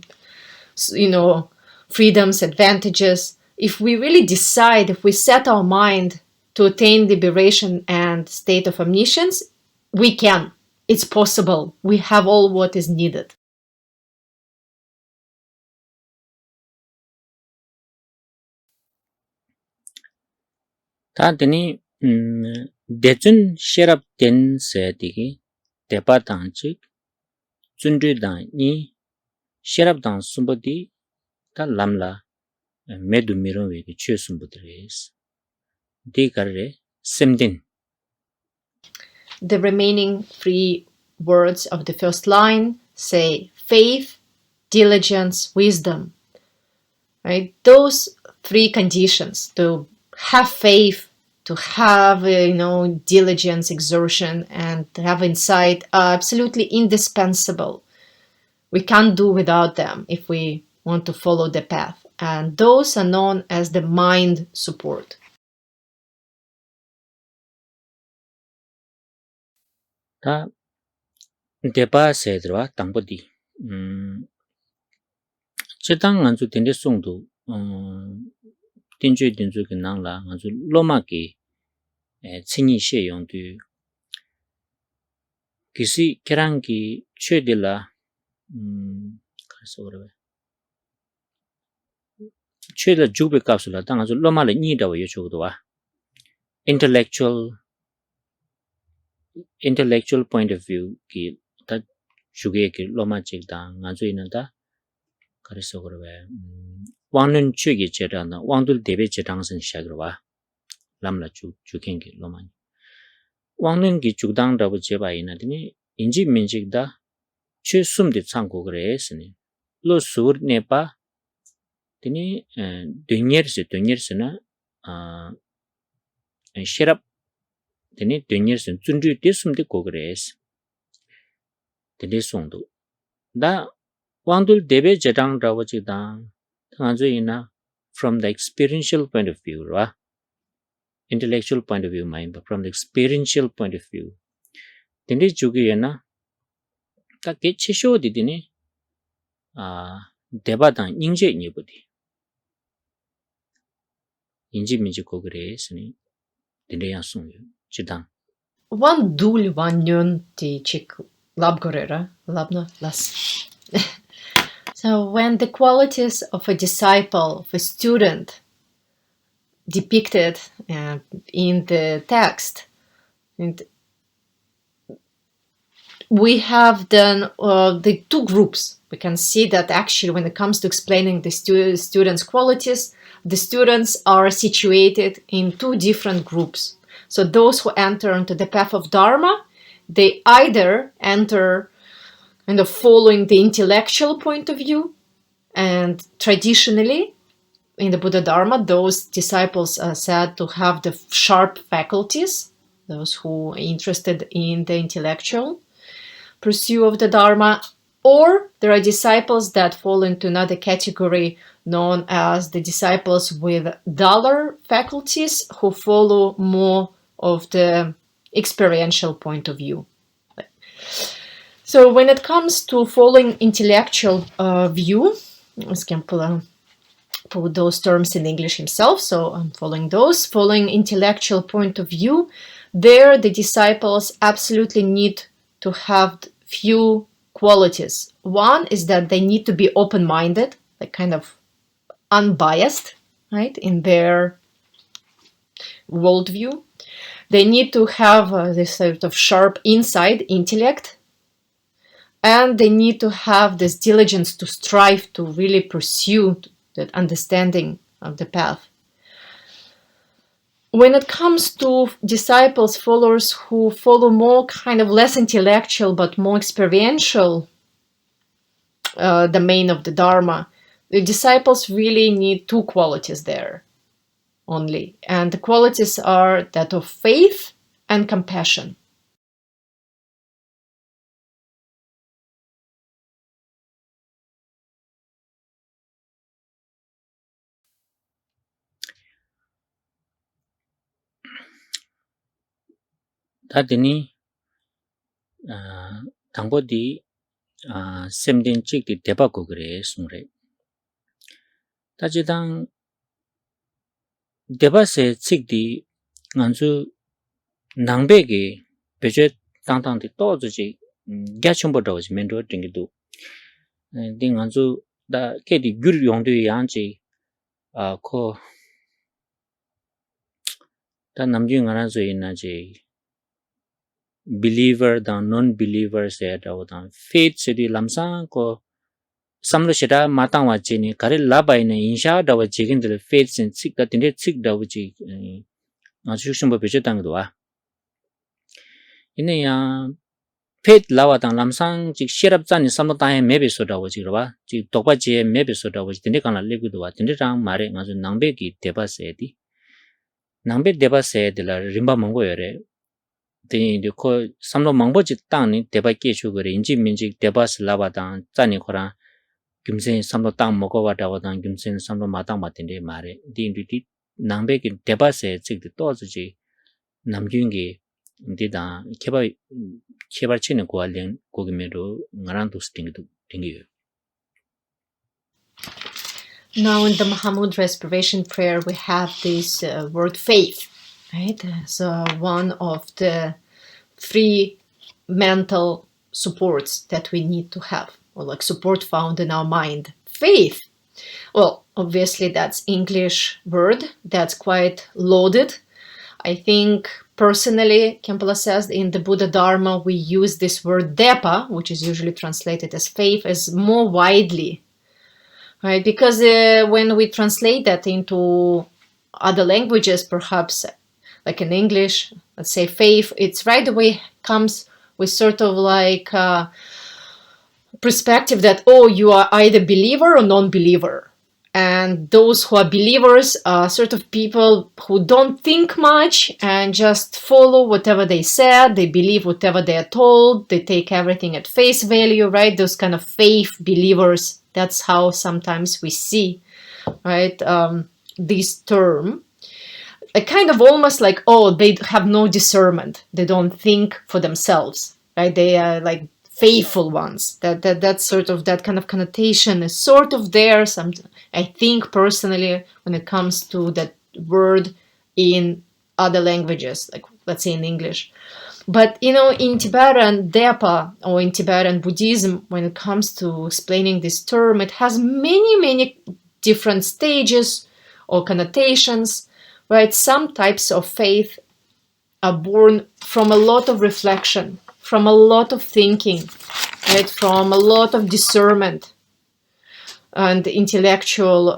freedoms, advantages, if we really decide, if we set our mind to attain liberation and state of omniscience, we can. It's possible. We have all what is needed. 다더니 대준 셰랍된 세디기 대바당직 준주당이 셰랍당 숨버디 다 람라 메두미론 외기 취스음부들이스 디가르레 셈딘 The remaining three words of the first line say faith, diligence, wisdom. Right? Those three conditions, to have faith to have, diligence, exertion, and to have insight are absolutely indispensable. We can't do without them if we want to follow the path. And those are known as the mind support. 다 대바 세드와 당보디 제당 안주 된데 송도 딘주 그 나라 안주 로마기 친이 시용도 기시 계란기 최딜라 그래서 그래 최대 주베 값을 당 안주 로마를 니다고 요청도 와 intellectual point of view ki ta juge ki loma chikda ngazu inada kariso korwe wangnun chugi chedana wangdul debe chedangsen shagrwa lamla chuken ki loma wangnun ki chugdang dabu cheba ina dini inji minjikda chu sumdi changko kore sini lo sur nepa dini dunyer na sherap dini dunyer sen zundu desumdi kogres dini songdu da wangdul debe jadang rawaji da ngazu ina from the experiential point of view ra intellectual point of view mind but from the experiential point of view dini jugi yana ka ke chisho di dini deba da ingje ni budi inji minji kogres ni dini yang songyu jidang One dul one nyun ti chik labgorera, labna las. So when the qualities of a disciple, of a student, depicted in the text, and we have then the two groups. We can see that actually when it comes to explaining the students' qualities, the students are situated in two different groups. So those who enter into the path of Dharma, they either enter kind of following the intellectual point of view, and traditionally in the Buddha Dharma, those disciples are said to have the sharp faculties, those who are interested in the intellectual pursuit of the Dharma, or there are disciples that fall into another category known as the disciples with duller faculties who follow more of the experiential point of view. So when it comes to following intellectual view, I can put those terms in English himself, so I'm following those. Following intellectual point of view, there the disciples absolutely need to have few qualities. One is that they need to be open-minded, like kind of unbiased, right, in their worldview. They need to have this sort of sharp insight, intellect, and they need to have this diligence to strive to really pursue that understanding of the path. When it comes to disciples, followers who follow more kind of less intellectual but more experiential domain of the Dharma, the disciples really need two qualities there only. And the qualities are that of faith and compassion. 다드니 당보디 샘딘 찍디 대바고 그래 숨래 다지당 대바세 찍디 간주 낭베게 베제 땅땅디 또즈지 갸춤보다지 멘도 띵기도 딩간주 다 케디 귤 용도 양지 코 다 남중 하나서 있나지 believer the non-believer said about faith city lamsa ko samlo shida matang wa chini kare labai ne insha da wa jigin de faith sin sik da tinde sik da wuji na chushum bo beje tang do wa ine ya faith lawa tang lamsang jik sherap chan ni samlo ta he mebe so da wuji ro ba ji dokba je mebe so da wuji tinde kana lebu do wa tinde rang mare nga ju nangbe ki deba se di nambe deba se de la rimba mangbo yore de ko samlo mangbo ji tang ni deba ke chu gore inji minji deba se la ba dang zani khora kimsen samlo tang mogo wa da wa dang kimsen samlo ma tang ma tin de mare di di nambe ki deba se chik de to ji namgyung gi di da kheba chine ko alen ko gi me ro ngaran to sting du tingi. Now in the Mahamudra Aspiration prayer, we have this word faith, right? So one of the 3 mental supports that we need to have, or like support found in our mind. Faith. Well, obviously that's English word that's quite loaded. I think personally, Khenpo says in the Buddha Dharma, we use this word depa, which is usually translated as faith, as more widely. Right, because when we translate that into other languages, perhaps like in English, let's say faith, it's right away comes with sort of like perspective that, oh, you are either believer or non-believer. And those who are believers are sort of people who don't think much and just follow whatever they said. They believe whatever they are told. They take everything at face value, right? Those kind of faith believers. That's how sometimes we see, right, this term. A kind of almost like, oh, they have no discernment. They don't think for themselves, right? They are like faithful ones. That sort of, that kind of connotation is sort of there. I think personally, when it comes to that word in other languages, like let's say in English. But in Tibetan Depa or in Tibetan Buddhism, when it comes to explaining this term, it has many different stages or connotations, right? Some types of faith are born from a lot of reflection, from a lot of thinking, right? From a lot of discernment and intellectual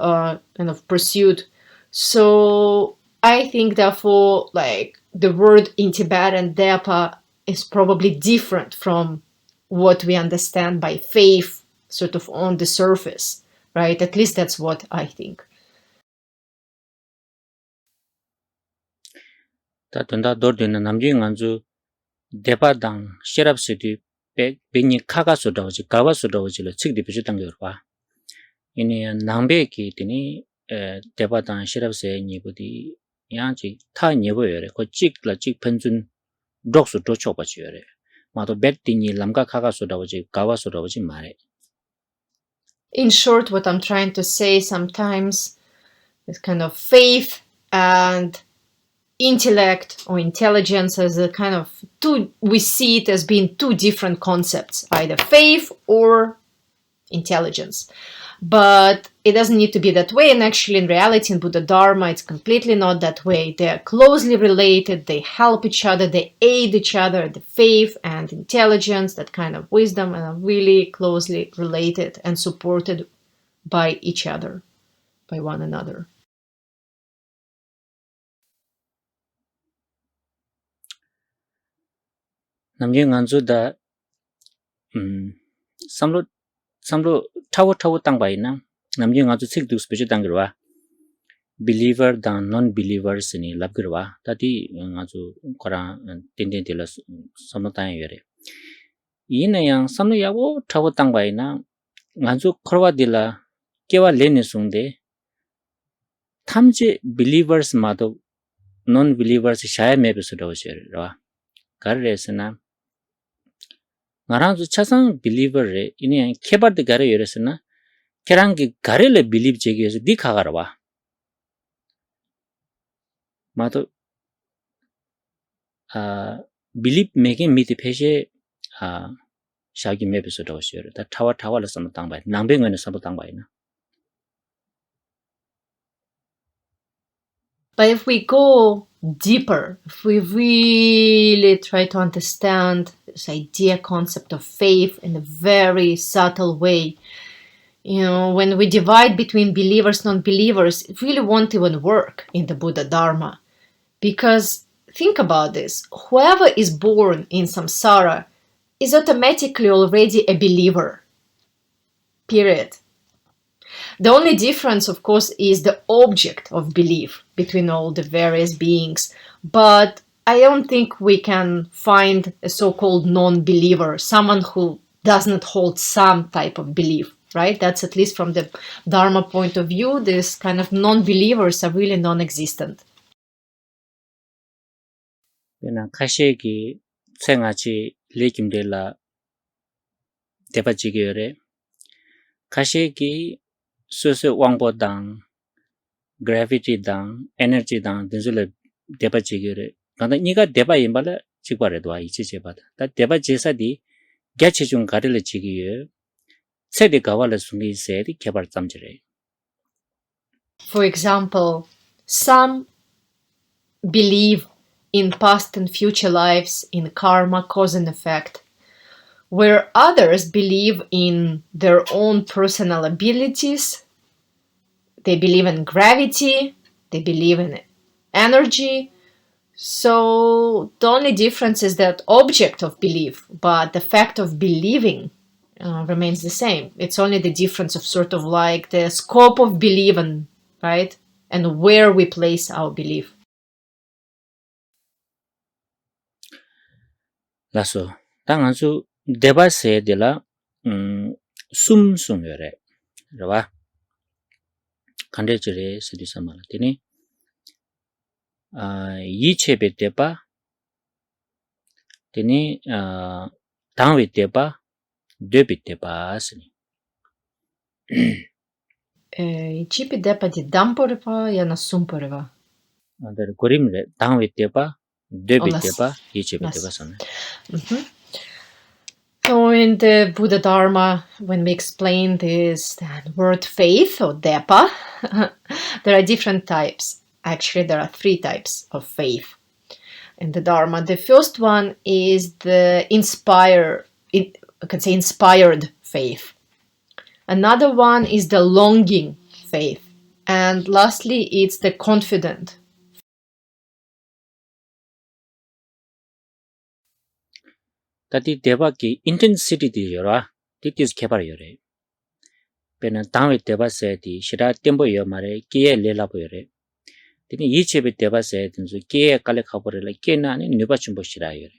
kind of pursuit. So I think, therefore, like the word in Tibetan Depa is probably different from what we understand by faith, sort of on the surface, right? At least that's what I think. Ta tunda dor dina namgyung anju deba dang sherab sidi benyi kaga soda waji gawa soda waji lo chik di pichu tang yorwa. Ini nangbe ki tini deba dang sherab se nyibu di yang chi ta nyibu yore ko chik la chik penchun dok su do chok bachi yore. Mato bet tini lamga kaga soda waji gawa soda waji mare. In short, what I'm trying to say sometimes is kind of faith and intellect or intelligence as a kind of we see it as being 2 different concepts, either faith or intelligence. But it doesn't need to be that way, and actually in reality in Buddha Dharma it's completely not that way. They're closely related, they help each other, they aid each other. The faith and intelligence, that kind of wisdom, are really closely related and supported by each other, by one another. Namgyung anju da samlo tawo tang bai na namgyung anju chik dus pichu tang girwa. Believer dan non-believers ni labgirwa tadi ngaju kora tin tila samlo tang yore. Ina yang samlo yawo tawo tang bai na ngaju korwa dila kewa lene sungde tamje believers mado non-believers shaya mebe suda wachir rawa. Karre sana ngaranju chasang believer re ini yang kebar de gare yore sana kerangi gare le believe jegi yose di khaga rawa. Mato believe making miti peshe shagi mebe suda wachir da tawa la samlo tang bai nangbe ngene samlo tang bai na. But if we go deeper, if we really try to understand this idea, concept of faith in a very subtle way, when we divide between believers, non-believers, it really won't even work in the Buddha Dharma. Because think about this, whoever is born in samsara is automatically already a believer. Period. The only difference, of course, is the object of belief between all the various beings. But I don't think we can find a so-called non-believer, someone who does not hold some type of belief, right? That's at least from the Dharma point of view, this kind of non-believers are really non-existent. 그냥 가시기 생아치 레김델라 대바지게요래 가시기 소소 왕보당 gravity당 에너지당 등줄에 대바지게요래 간다 니가 대바 임발라 지과래도 와 이치 제바다 다 대바 제사디 개체 중 가르를 지기에 세대 가발을 숨기 세디 개발 잠지래. For example, some believe in past and future lives, in karma, cause and effect, where others believe in their own personal abilities, they believe in gravity, they believe in energy. So the only difference is that object of belief, but the fact of believing remains the same. It's only the difference of sort of like the scope of believing, right? And where we place our belief. 라서 당한수 대바세들라 숨숨여래. 그러봐. 간대절에 스디사말 되니 이체베 대바 되니 당외 대바 데비 대바스니. Чипи депа ди дампорева я на сумпорева. 안데 고림레 당외 대바 데비 Нас. 대바 이체베 Нас. 대바스니. So in the Buddha Dharma, when we explain this word faith or depa, there are different types. Actually, there are 3 types of faith in the Dharma. The first one is the inspired faith. Another one is the longing faith. And lastly, it's the confident. 다디 대바기 인텐시티디여라. 디티스 개발이여래. 베는 당외 대바세디 시라 템보여 말에 기에 레라보여래. 되니 이체베 대바세 등수 기에 깔레 가버려라. 기에나니 누바춤보시라여래.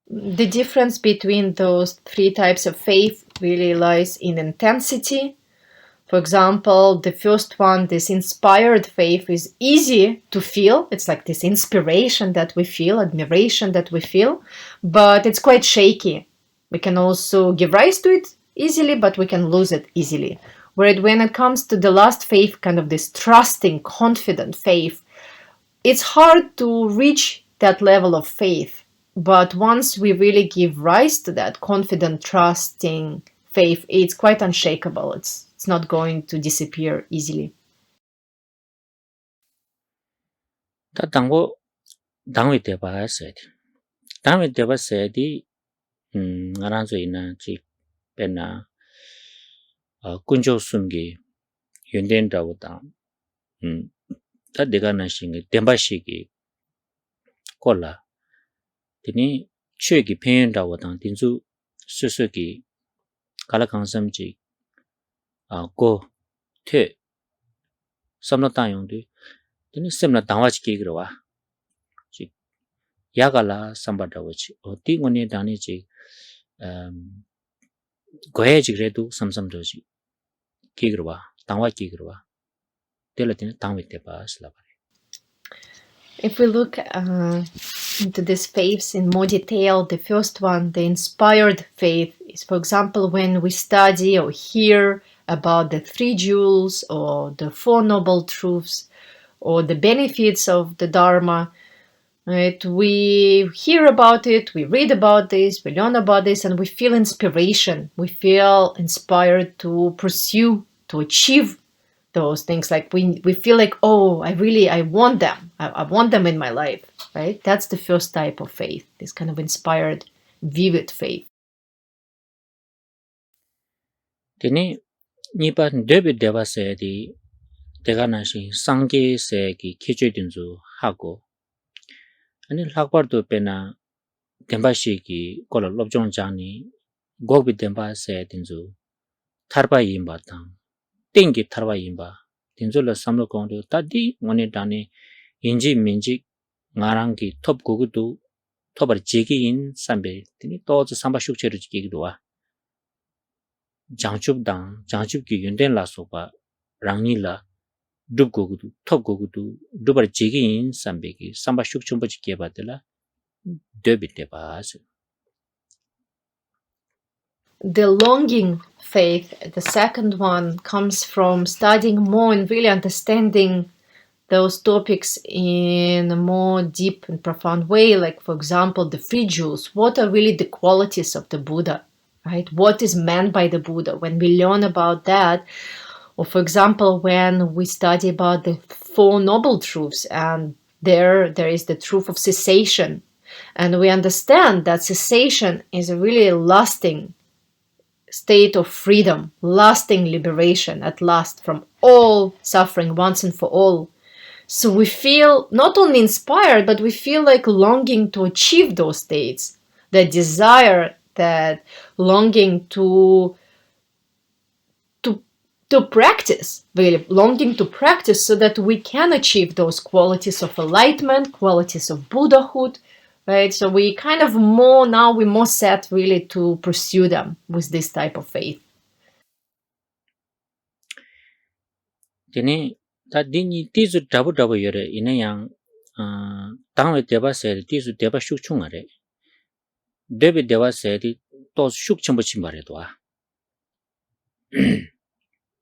The difference between those 3 types of faith really lies in intensity. For example, the first one, this inspired faith, is easy to feel. It's like this inspiration that we feel, admiration that we feel, but it's quite shaky. We can also give rise to it easily, but we can lose it easily. Whereas when it comes to the last faith, kind of this trusting, confident faith, it's hard to reach that level of faith. But once we really give rise to that confident, trusting faith, it's quite unshakable. It's not going to disappear easily. 다 당외 대바세디. 당외 대바세디 알아서이나 지 베나 군조 숨기 연된다고 다 내가 나신게 덴바시기 콜라 되니 취기 편다고 당 딘수 스스기 갈라강섬지 고퇴 섬나타용도 되니 셈나 당와지기 그러와 지 야갈라 삼바다고지 어디고니 다니지 고해지 그래도 삼삼도지 기그러와 당와 기그러와 될라티는 당외 때바슬라. If we look into these faiths in more detail, the first one, the inspired faith, is, for example, when we study or hear about the 3 jewels or the 4 noble truths or the benefits of the Dharma. Right? We hear about it, we read about this, we learn about this, and we feel inspiration. We feel inspired to pursue, to achieve those things. Like we feel like, oh, I want them. I want them in my life, right? That's the first type of faith, this kind of inspired, vivid faith. 되니 니반 데비 데바세디 대가나시 상계세기 기초된주 하고 아니 학벌도 빼나 덴바시기 콜로 롭종자니 고비 덴바세 된주 타르바이 임바탕 땡기 tarwa yinba. Tinzola samlo kongdo, tadi ngone dani inji minji ngarangi top gugudu, tobar jegi in sambe, tini tozo samba shukcheru jigigiduwa. Jangchub ki yunden la soba, rangi la, dub gugudu, top gugudu, dubar jegi in sambe ki samba shukchumbo jigeba dila, dobi deba asu. The longing faith, the second one, comes from studying more and really understanding those topics in a more deep and profound way. Like, for example, the free jewels. What are really the qualities of the Buddha, right? What is meant by the Buddha? When we learn about that, or for example, when we study about the Four Noble Truths, and there is the truth of cessation, and we understand that cessation is a really lasting state of freedom, lasting liberation at last from all suffering once and for all. So we feel not only inspired, but we feel like longing to achieve those states, that desire, that longing to practice, really longing to practice so that we can achieve those qualities of enlightenment, qualities of Buddhahood, right? So we kind of we're more set really to pursue them with this type of faith. Tene, ta dini tizu dabu yore, ina yang tangwe deba sayadi tizu deba shukchungare. Debi deba sayadi toz shukchumbo chimbare doa.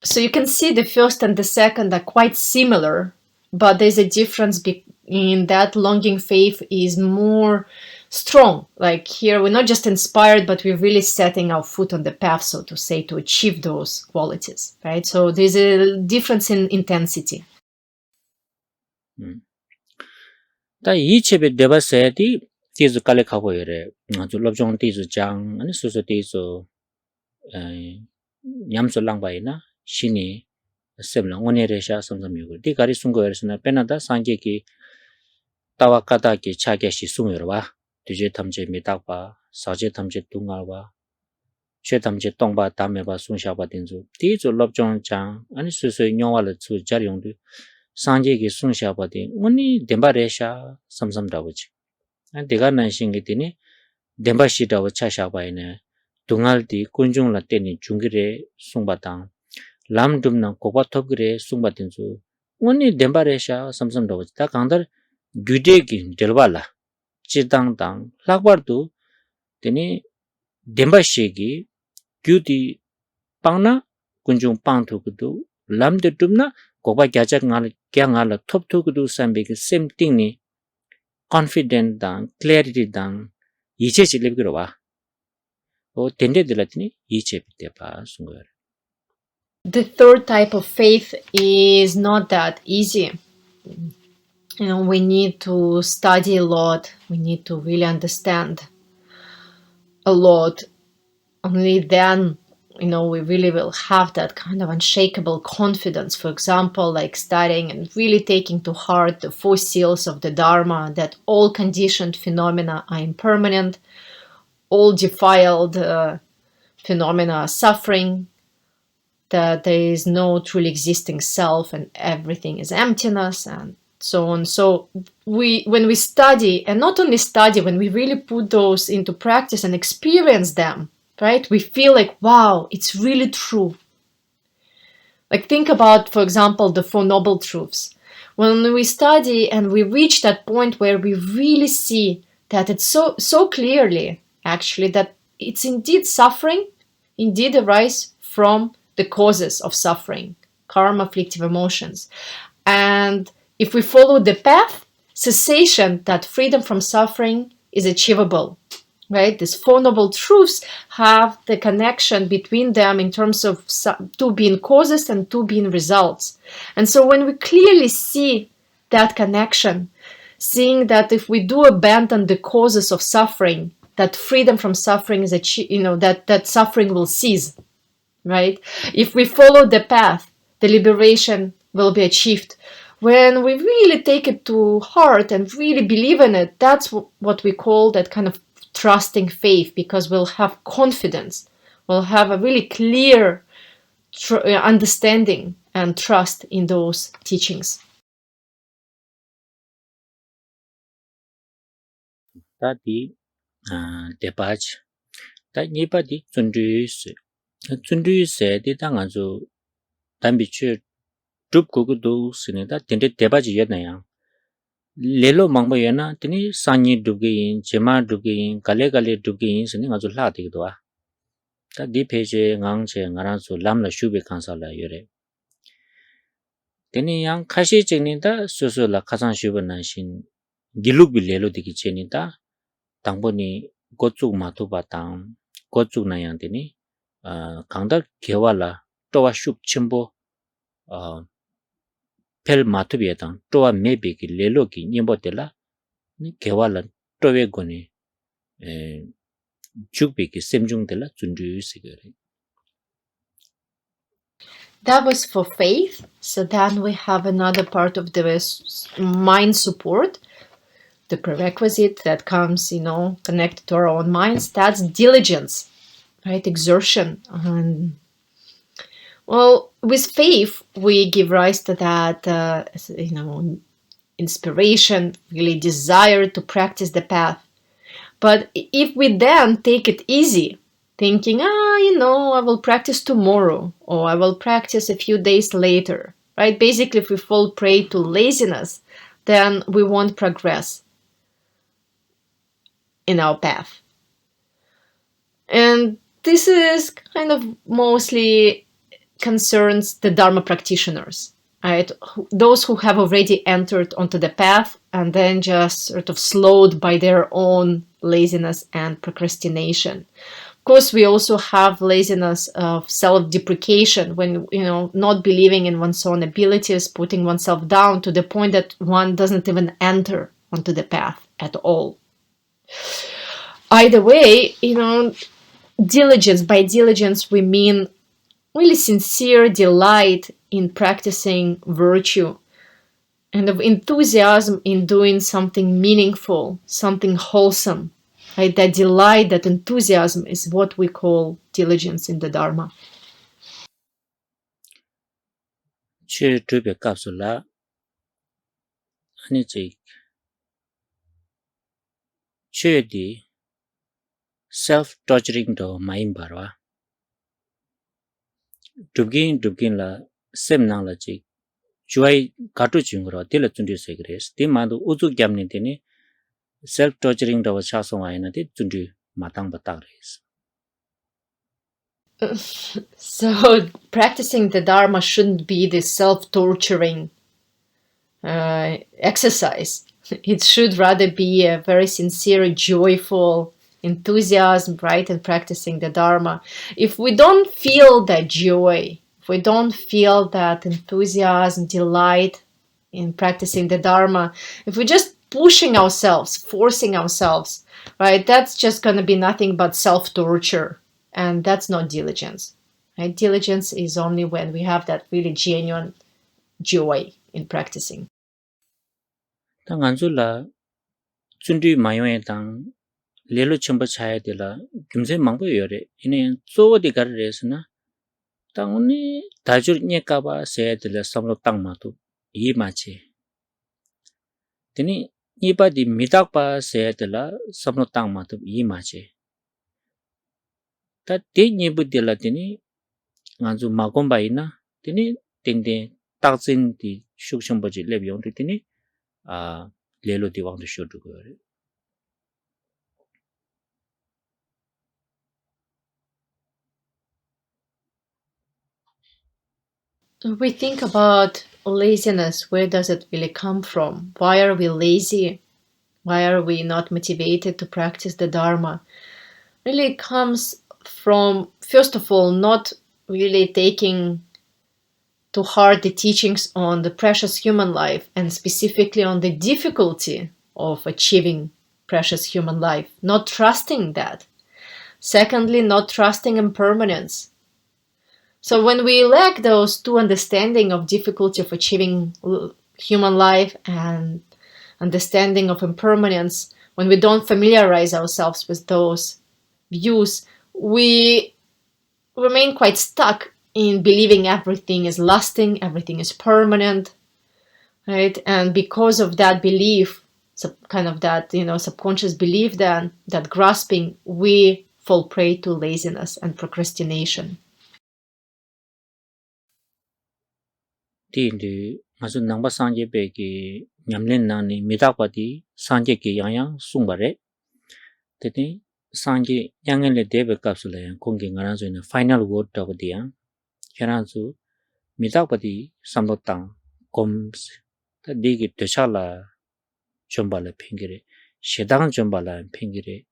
So you can see the first and the second are quite similar, but there's a difference in that longing faith is more strong. Like here, we're not just inspired, but we're really setting our foot on the path, so to say, to achieve those qualities, right? So there's a difference in intensity. Ta yi chebe deba sayadi tizu kale kabo yore. Nga lobjong tizu jang, ane susu tizu nyamso langba ina, shini semla ngone resha samsam yugur. Di kari sungo yore suna penada sangye ki tawa kata ki chagya shi sungo yore wa. Tuje tamche mitakba, saje tamche tungalwa, she tamche tongba tameba sungshaaba tinzu. Tizu lobjong jang, ane susu nyongwa la tsu jar yongdu. Sangye ki sungshaaba tin, ngoni demba resha samsam dawachi. Diga nanshingi tini, demba shi dawa cha shaaba ina. Dungal di kunjung la teni jungire sungba tang, lam dumna kopa topgire sungba tinzu, ngoni demba resha samsam dawachi. Ta kandar gyude ki delwa la, chidang tang, lakbar tu, teni demba shi ki gyudi pangna, kunjung pang tu kudu, lam de dumna kopa gyachak kya nga la top tu kudu sambe ki same thing ni, confident tang, clarity tang, iche chilibgiro wa. The third type of faith is not that easy. We need to study a lot. We need to really understand a lot. Only then, we really will have that kind of unshakable confidence. For example, like studying and really taking to heart the 4 seals of the Dharma, that all conditioned phenomena are impermanent, all defiled phenomena are suffering, that there is no truly existing self and everything is emptiness, and so on. So when we study, and not only study, when we really put those into practice and experience them, right, we feel like, wow, it's really true. Like think about, for example, the Four Noble Truths. When we study and we reach that point where we really see that it's so clearly, actually, that it's indeed suffering, indeed arise from the causes of suffering, karma, afflictive emotions. And if we follow the path, cessation, that freedom from suffering is achievable, right? These Four Noble Truths have the connection between them in terms of 2 being causes and 2 being results. And so when we clearly see that connection, seeing that if we do abandon the causes of suffering, that freedom from suffering is that suffering will cease, right? If we follow the path, the liberation will be achieved. When we really take it to heart and really believe in it, that's what we call that kind of trusting faith, because we'll have confidence. We'll have a really clear understanding and trust in those teachings. 다디 대바지 다 니바디 준주스 준주스 대당 아주 담비추 줍고도 쓰네다 텐데 대바지 예나야 레로 망바예나 테니 산니 두게인 제마 두게인 갈레갈레 두게인 쓰네 아주 라디도아 다디 페이지 강제 나란소 람라 슈베 칸살라 요레 테니 양 카시 쟁니다 소소라 카산 슈베나신 길룩비 레로 디기 제니다 당보니 고축 마투바당 고축 나양데니 강다 개와라 또와 슈 첨보 펠 마투비에당 또와 메비기 레로기 님보텔라 니 개와라 또웨고니 죽비기 셈중텔라 준주시거리. That was for faith. So then we have another part of the mind support, the prerequisite that comes, connected to our own minds. That's diligence, right? Exertion. Well, with faith, we give rise to that, inspiration, really desire to practice the path. But if we then take it easy, thinking, I will practice tomorrow, or I will practice a few days later, right? Basically, if we fall prey to laziness, then we won't progress in our path. And this is kind of mostly concerns the Dharma practitioners, right? Those who have already entered onto the path and then just sort of slowed by their own laziness and procrastination. Of course, we also have laziness of self-deprecation when, not believing in one's own abilities, putting oneself down to the point that one doesn't even enter onto the path at all. Either way, diligence, by diligence, we mean really sincere delight in practicing virtue and of enthusiasm in doing something meaningful, something wholesome. Right? That delight, that enthusiasm is what we call diligence in the Dharma. self-torturing do main barwa. Dubgin la sem nang la chi joy katu chingro tila tundu segres ti mandu uzu gyamni tini self-torturing do cha song ayna ti tundu matang batak res. So practicing the Dharma shouldn't be this self-torturing exercise. It should rather be a very sincere, joyful enthusiasm, right, in practicing the Dharma. If we don't feel that joy, if we don't feel that enthusiasm, delight in practicing the Dharma, if we're just pushing ourselves, forcing ourselves, right, that's just going to be nothing but self-torture. And that's not diligence. Right? Diligence is only when we have that really genuine joy in practicing. Tanganzula Tsundu Mayoe Tang Lelo Chumba Chaya de la Gimse Mambo Yore in a so de Garresna Tanguni Tajur Nyekaba said the Samlo Tangmatu Yimache. Tini Nipa di Mitakpa said the la Samlo Tangmatu Yimache. Ta te nyebu de la tini nganzu magomba ina tini tende takzin di shukshomboji lebyong di tini lelo di wang du shodu gore. We think about laziness. Where does it really come from? Why are we lazy? Why are we not motivated to practice the Dharma? Really, it comes from, first of all, not really taking to heart the teachings on the precious human life and specifically on the difficulty of achieving precious human life, not trusting that. Secondly, not trusting impermanence. So when we lack those two understanding of difficulty of achieving human life and understanding of impermanence, when we don't familiarize ourselves with those views, we remain quite stuck in believing everything is lasting, everything is permanent, right? And because of that belief, kind of that, subconscious belief, then that grasping, we fall prey to laziness and procrastination. Di masu nangba sanje pe ki nyamlen nani midakwa di sanje ki yang sungbare. Tete sanje yangen le debe kapsula yang kongi ngaranzo ina final word tawa di yang. Keranzo midakwa di samlotang koms. Ta digi doshala jombala pengire. Shedang jombala pengire.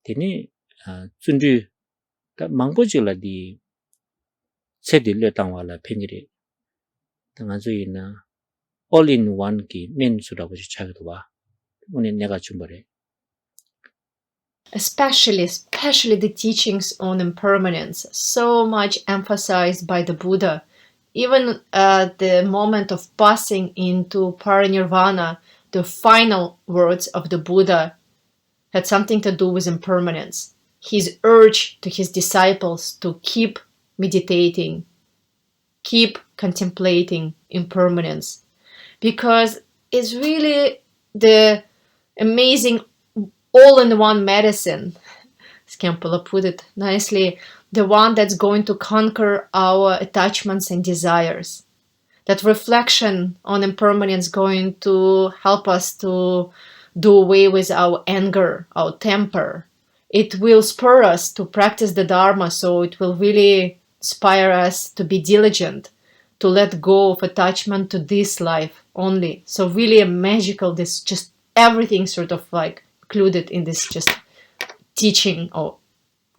Tene tsundu ta mangpojila di sedi le tangwala pengire. 당아주이나 all in one 기 맨수라고 지차기도 와. 오늘 내가 좀 말해. Especially the teachings on impermanence, so much emphasized by the Buddha. Even at the moment of passing into parinirvana, the final words of the Buddha had something to do with impermanence. His urge to his disciples to keep meditating, keep contemplating impermanence, because it's really the amazing all-in-one medicine, as Khenpo put it nicely, the one that's going to conquer our attachments and desires. That reflection on impermanence is going to help us to do away with our anger, our temper. It will spur us to practice the Dharma, so it will really inspire us to be diligent, to let go of attachment to this life only. So really a magical, this just everything sort of like included in this just teaching or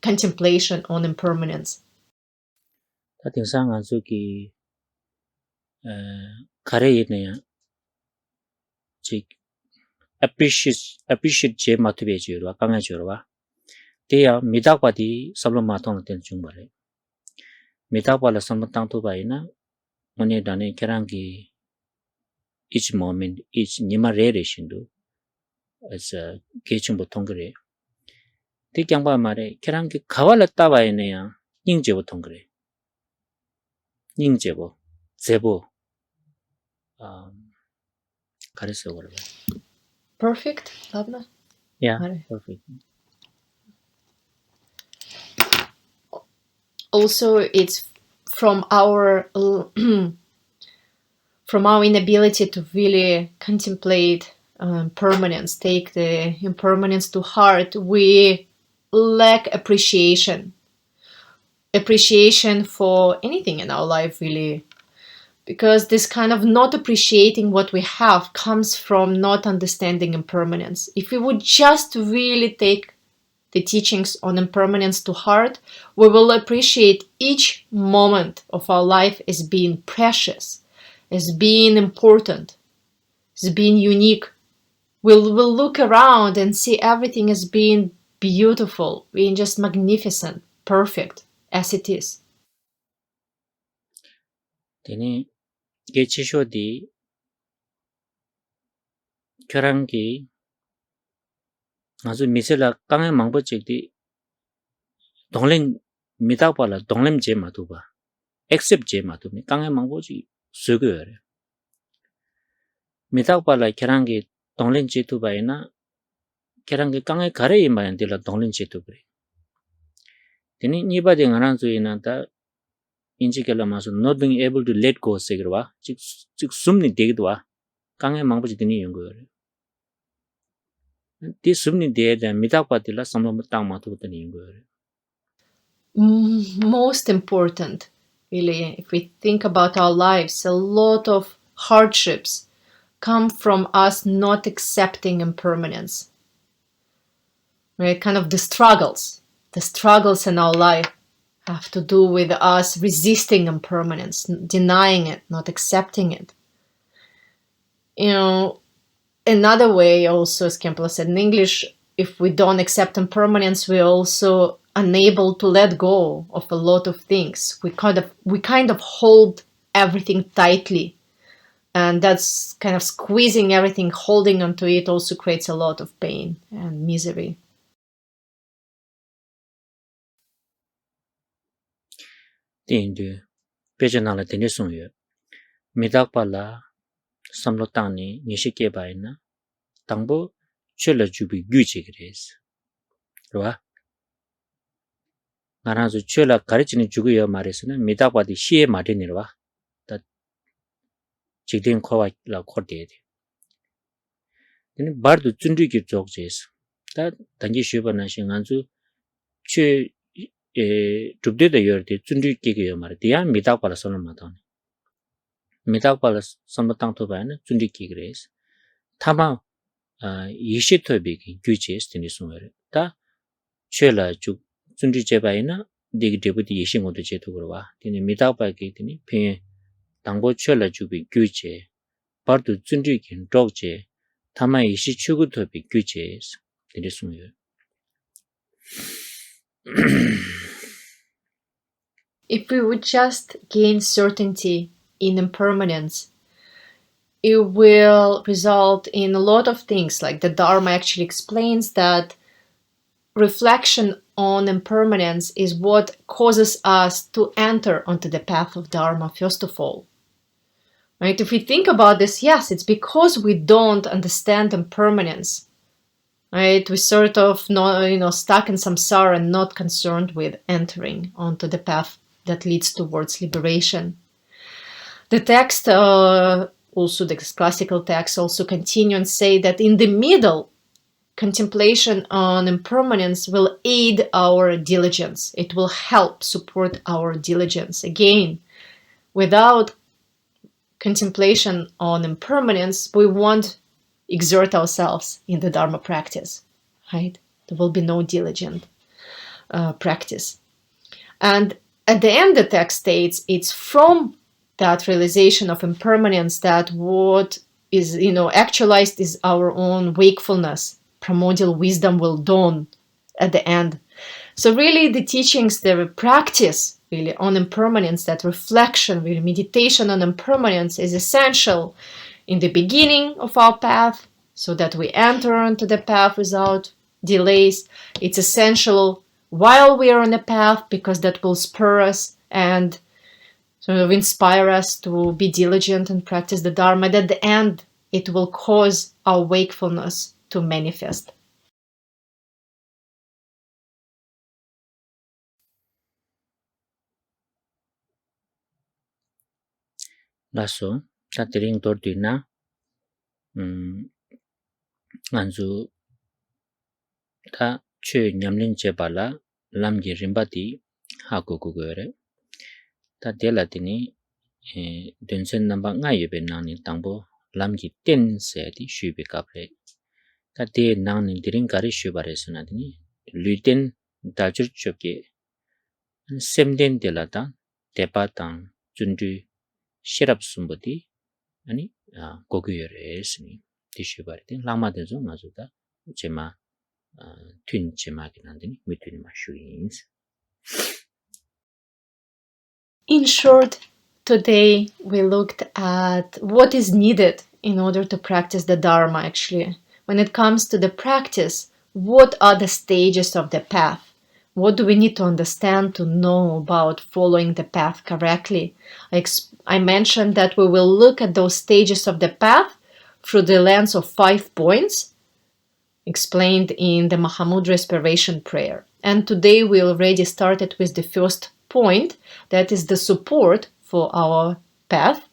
contemplation on impermanence. 다팅상 안수기 가래이네야. 즉 appreciate 제 마투베지로와 강해지로와. 대야 미다과디 삼로마통을 된 중발에. 미다과라 삼로땅토바이나 오늘 단에 계란기 each moment each nimarereshin도 as a 게충부 통그래. 대경바 말에 계란기 가발을 따바이네야. 닝제부 통그래. 닝제부 제부 가르쳐 그러면. Perfect, Labna? Yeah, perfect. Also, it's from our inability to really contemplate impermanence, take the impermanence to heart, we lack appreciation for anything in our life, really, because this kind of not appreciating what we have comes from not understanding impermanence. If we would just really take the teachings on impermanence to heart, we will appreciate each moment of our life as being precious, as being important, as being unique. We'll look around and see everything as being beautiful, being just magnificent, perfect, as it is. 되니 게치쇼디 결항기 아주 미셀라 강의 망보직디 동랭 미다발라 동렘 제마도바 accept 제마도니 강의 망보지 수고요. 미다발라 결항기 동랭 제투바이나 결항기 강의 가래 임바인들라 동랭 제투브리. 되니 니바데 가난수이나다 인지kelamaso not being able to let go 세그와 즉 숨니 되기도와 강의 망보지 되니 연구요. 디 숨니 되다 미다과들라 삼로 땅마도 되니 연구요. Most important, really, if we think about our lives, a lot of hardships come from us not accepting impermanence. Right? Kind of the struggles in our life have to do with us resisting impermanence, denying it, not accepting it. Another way also, as Khenpo said in English, if we don't accept impermanence, we're also unable to let go of a lot of things. We kind of hold everything tightly, and that's kind of squeezing everything, holding onto it also creates a lot of pain and misery. 띵드 pejanala tene sungyo midakpala samlotani nishike baina tangbo chela jubi gyuchi gres ro ngarazu chela karichini juguyo maresna midakpadi shie madenirwa ta jigden khowa la khode tene bardu chundri ki jogjes ta dangi shubana shinganzu che dubde de yorde chundri ki yo mare dia midakpala sono matone midakpala samlotang to baina chundri ki gres tama yishitobi gyuches tene sungere ta chela ju chundri jebaina digi deputy yishingodo jetogorwa tene midakpa ki tene phe tangbo chela jubi gyuche bardu chundri kin dogje tama yishi chugutobi gyuches tene sungere If we would just gain certainty in impermanence, it will result in a lot of things. Like the Dharma actually explains that reflection on impermanence is what causes us to enter onto the path of Dharma, first of all. Right? If we think about this, yes, it's because we don't understand impermanence. Right? We sort of stuck in samsara and not concerned with entering onto the path that leads towards liberation. The text, also the classical texts, also continue and say that in the middle, contemplation on impermanence will aid our diligence. It will help support our diligence. Again, without contemplation on impermanence, we won't exert ourselves in the Dharma practice, right? There will be no diligent practice. And at the end, the text states it's from that realization of impermanence that what is, actualized is our own wakefulness. Primordial wisdom will dawn at the end. So really the teachings, the practice really on impermanence, that reflection, really meditation on impermanence is essential in the beginning of our path so that we enter into the path without delays. It's essential while we are on the path because that will spur us and sort of inspire us to be diligent and practice the Dharma. And at the end, it will cause our wakefulness to manifest. laso ta tering tordina nganzu ta che nyamlin jebala lamgi rimbati hakukugore ta delatini dunsen namba ngayebe nani tangbo lamgi ten se di shubi kaple ta de nani diring gari shubare sunadini luten dajur chopke semden delata depatang chundu shirap sumbati ani goguyore esni dishubare din lama dezo mazuda jema twin jema kinandini mitwin mashuins. In short, today we looked at what is needed in order to practice the Dharma actually. When it comes to the practice, what are the stages of the path? What do we need to understand to know about following the path correctly? I mentioned that we will look at those stages of the path through the lens of 5 points explained in the Mahamudra Aspiration prayer. And today we already started with the first point, that is the support for our path.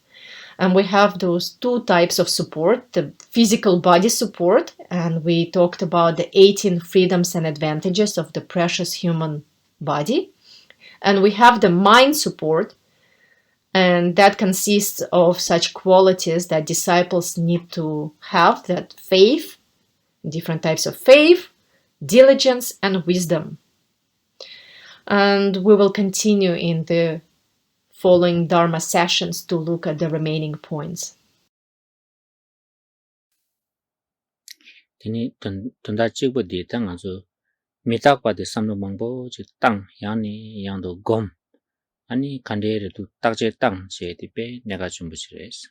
And we have those 2 types of support, the physical body support, and we talked about the 18 freedoms and advantages of the precious human body. And we have the mind support, and that consists of such qualities that disciples need to have, that faith, different types of faith, diligence, and wisdom. And we will continue in the following Dharma sessions to look at the remaining points. Tini tunda chigbo di ta ngazu mitakpa de samlo mangbo chi tang yani yangdo gom ani kandere du takje tang che di pe nega chumbuchires.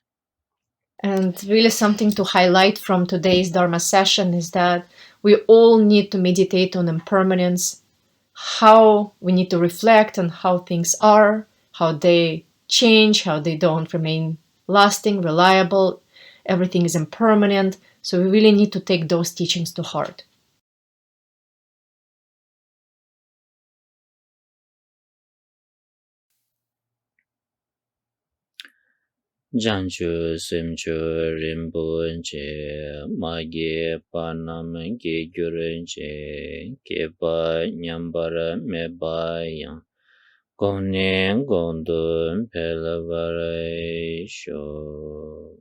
And really something to highlight from today's Dharma session is that we all need to meditate on impermanence, how we need to reflect on how things are, how they change, how they don't remain lasting, reliable, everything is impermanent. So we really need to take those teachings to heart. Janchu Simchu Rinpoche Magi Panam Ge Gyurme Geba Nyambara Mebaya Gone Gondun Pelavare Sho